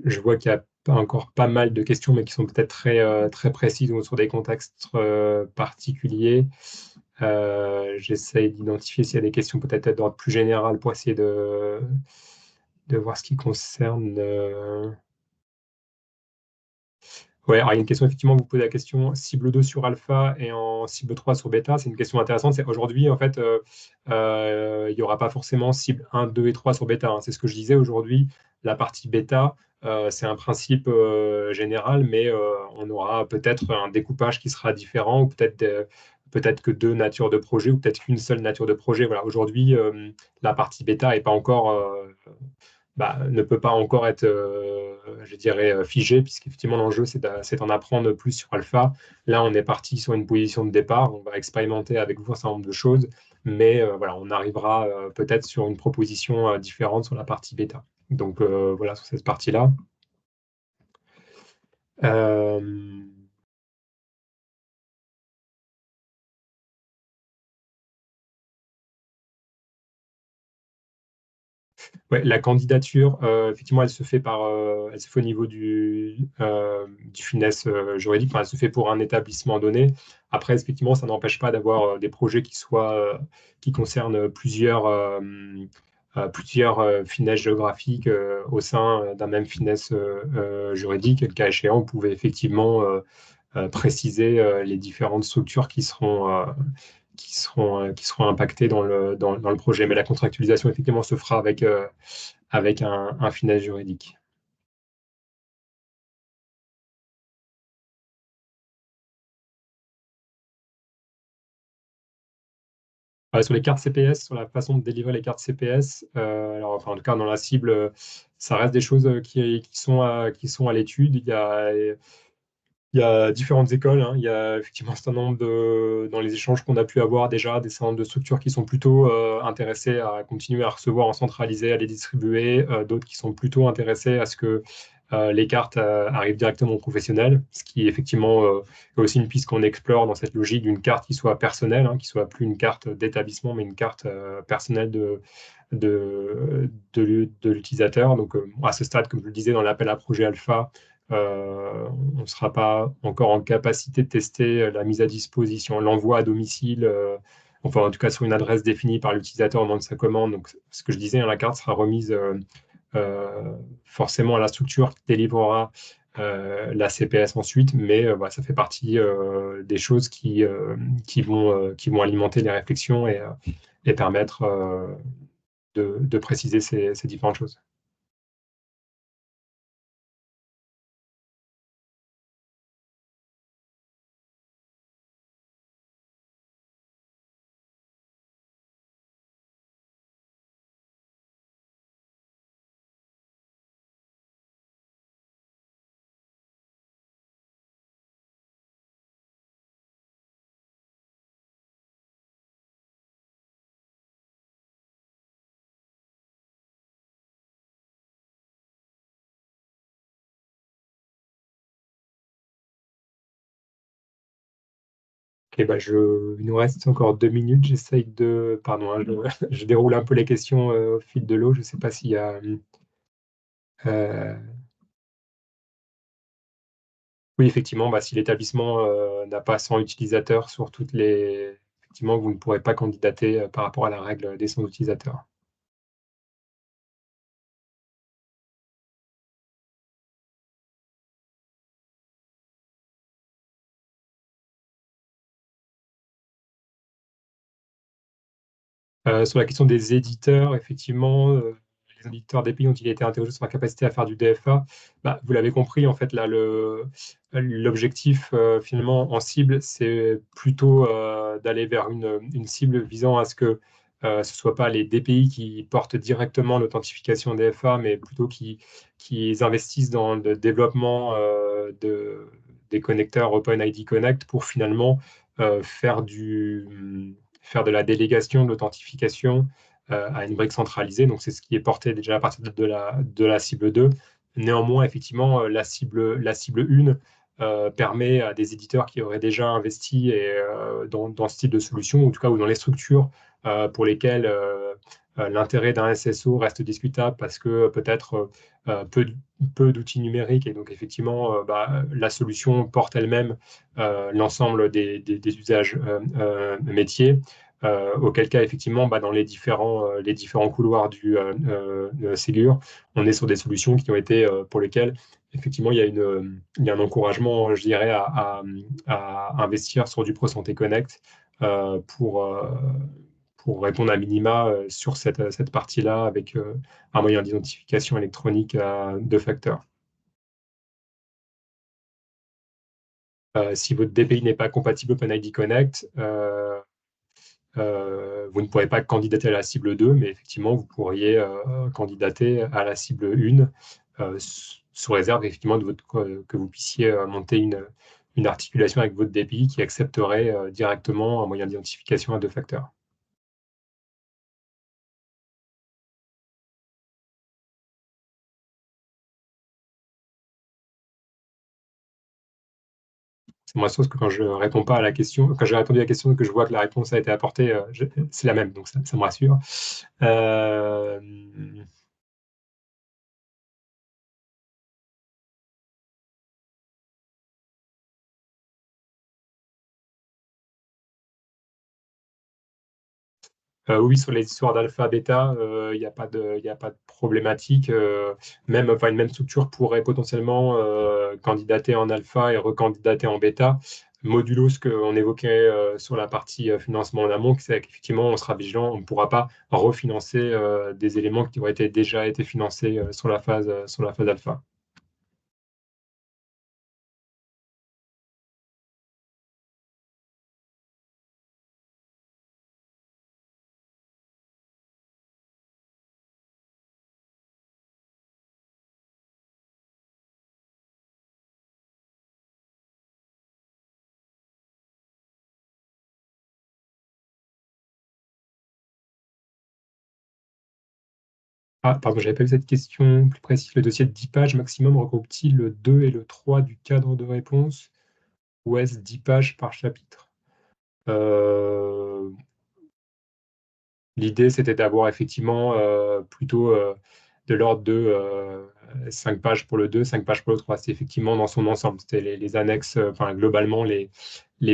Je vois qu'il y a encore pas mal de questions, mais qui sont peut-être très précises ou sur des contextes particuliers. J'essaye d'identifier s'il y a des questions peut-être d'ordre plus général pour essayer de voir ce qui concerne. Ouais, alors il y a une question, effectivement, vous posez la question cible 2 sur alpha et en cible 3 sur bêta. C'est une question intéressante. C'est aujourd'hui, en fait, il n'y aura pas forcément cible 1, 2 et 3 sur bêta, hein. C'est ce que je disais aujourd'hui. La partie bêta, c'est un principe général, mais on aura peut-être un découpage qui sera différent, ou peut-être que deux natures de projet, ou peut-être qu'une seule nature de projet. Voilà, aujourd'hui, la partie bêta n'est pas encore ne peut pas encore être, je dirais, figé, puisqu'effectivement, l'enjeu, c'est d'en apprendre plus sur Alpha. Là, on est parti sur une position de départ. On va expérimenter avec vous un certain nombre de choses, mais voilà, on arrivera peut-être sur une proposition différente sur la partie bêta. Donc, voilà, sur cette partie-là. Ouais, la candidature, effectivement, elle se fait au niveau du finesse juridique. Enfin, elle se fait pour un établissement donné. Après, effectivement, ça n'empêche pas d'avoir des projets qui concernent plusieurs finesses géographiques au sein d'un même finesse juridique. Et le cas échéant, vous pouvez effectivement préciser les différentes structures qui seront impactés dans le projet. Mais la contractualisation, effectivement, se fera avec un finesse juridique. Sur les cartes CPS, sur la façon de délivrer les cartes CPS, alors, enfin, en tout cas, dans la cible, ça reste des choses qui sont à l'étude. Il y a différentes écoles, hein. Il y a effectivement un certain nombre dans les échanges qu'on a pu avoir déjà, des certain nombre de structures qui sont plutôt intéressées à continuer à recevoir en centralisé, à les distribuer, d'autres qui sont plutôt intéressées à ce que les cartes arrivent directement aux professionnels, ce qui effectivement est aussi une piste qu'on explore dans cette logique d'une carte qui soit personnelle, hein, qui soit plus une carte d'établissement, mais une carte personnelle de l'utilisateur. Donc à ce stade, comme je le disais dans l'appel à projet alpha, on ne sera pas encore en capacité de tester la mise à disposition, l'envoi à domicile, enfin en tout cas sur une adresse définie par l'utilisateur au moment de sa commande. Donc ce que je disais, hein, la carte sera remise forcément à la structure qui délivrera la CPS ensuite, mais voilà, ça fait partie des choses qui vont alimenter les réflexions et permettre de préciser ces différentes choses. Ok, bah il nous reste encore 2 minutes. J'essaye de. Pardon, hein, je déroule un peu les questions au fil de l'eau. Je ne sais pas s'il y a. euh, Oui, effectivement, bah, si l'établissement n'a pas 100 utilisateurs sur toutes les. Effectivement, vous ne pourrez pas candidater par rapport à la règle des 100 utilisateurs. Sur la question des éditeurs, effectivement, les éditeurs des pays ont-ils été interrogés sur la capacité à faire du DFA? Bah, vous l'avez compris, en fait, là, l'objectif finalement en cible, c'est plutôt d'aller vers une cible visant à ce que ce ne soit pas les DPI qui portent directement l'authentification DFA, mais plutôt qui investissent dans le développement des connecteurs OpenID Connect pour finalement faire faire de la délégation de l'authentification à une brique centralisée. Donc, c'est ce qui est porté déjà à partir de la cible 2. Néanmoins, effectivement, la cible 1 permet à des éditeurs qui auraient déjà investi dans ce type de solution, en tout cas, ou dans les structures pour lesquelles l'intérêt d'un SSO reste discutable parce que peut-être peu d'outils numériques et donc effectivement bah, la solution porte elle-même l'ensemble des usages métiers. Auquel cas, effectivement, bah, dans les différents couloirs du Ségur, on est sur des solutions qui ont été pour lesquelles, effectivement, il y a un encouragement, je dirais, à investir sur du Pro Santé Connect euh, pour, euh, pour répondre à minima sur cette partie-là avec un moyen d'identification électronique à 2 facteurs. Si votre DPI n'est pas compatible OpenID Connect, vous ne pourrez pas candidater à la cible 2, mais effectivement, vous pourriez candidater à la cible 1, sous réserve effectivement que vous puissiez monter une articulation avec votre DPI qui accepterait directement un moyen d'identification à 2 facteurs. C'est moi sûr que quand je réponds pas à la question, quand j'ai répondu à la question et que je vois que la réponse a été apportée, c'est la même, donc ça me rassure. Euh, oui, sur les histoires d'alpha, bêta, il y a pas de problématique. Même, enfin, une même structure pourrait potentiellement candidater en alpha et recandidater en bêta, modulo ce qu'on évoquait sur la partie financement en amont, c'est qu'effectivement, on sera vigilant, on ne pourra pas refinancer des éléments qui auraient déjà été financés sur la phase alpha. Ah, pardon, j'avais pas vu cette question plus précise. Le dossier de 10 pages maximum regroupe-t-il le 2 et le 3 du cadre de réponse ou est-ce 10 pages par chapitre? L'idée, c'était d'avoir effectivement plutôt de l'ordre de 5 pages pour le 2, 5 pages pour le 3. C'était effectivement dans son ensemble. C'était les annexes, enfin globalement les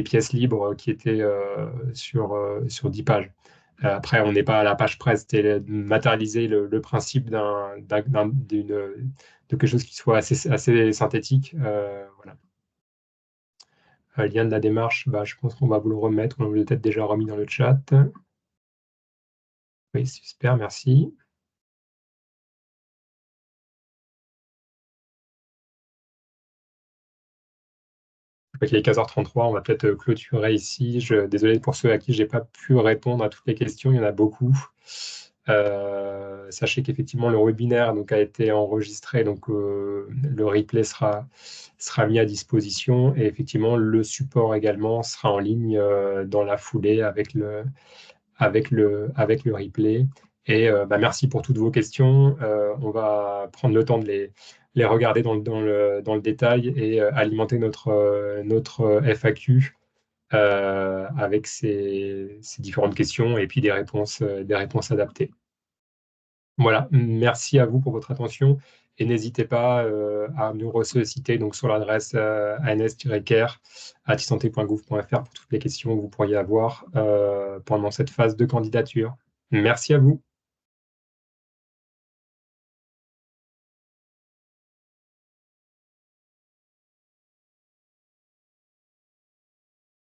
pièces libres qui étaient sur 10 pages. Après, on n'est pas à la page près, c'était de matérialiser le principe de quelque chose qui soit assez synthétique. Voilà. Lien de la démarche, bah, je pense qu'on va vous le remettre, on l'a peut-être déjà remis dans le chat. Oui, super, merci. Il est 15h33, on va peut-être clôturer ici. Désolé pour ceux à qui je n'ai pas pu répondre à toutes les questions, il y en a beaucoup. Sachez qu'effectivement, le webinaire donc, a été enregistré, donc le replay sera mis à disposition et effectivement, le support également sera en ligne dans la foulée avec le replay. Et merci pour toutes vos questions. On va prendre le temps de les regarder dans le détail et alimenter notre FAQ avec ces différentes questions et puis des réponses adaptées. Voilà, merci à vous pour votre attention et n'hésitez pas à nous ressolliciter donc sur l'adresse ans-care@santé.gouv.fr pour toutes les questions que vous pourriez avoir pendant cette phase de candidature. Merci à vous.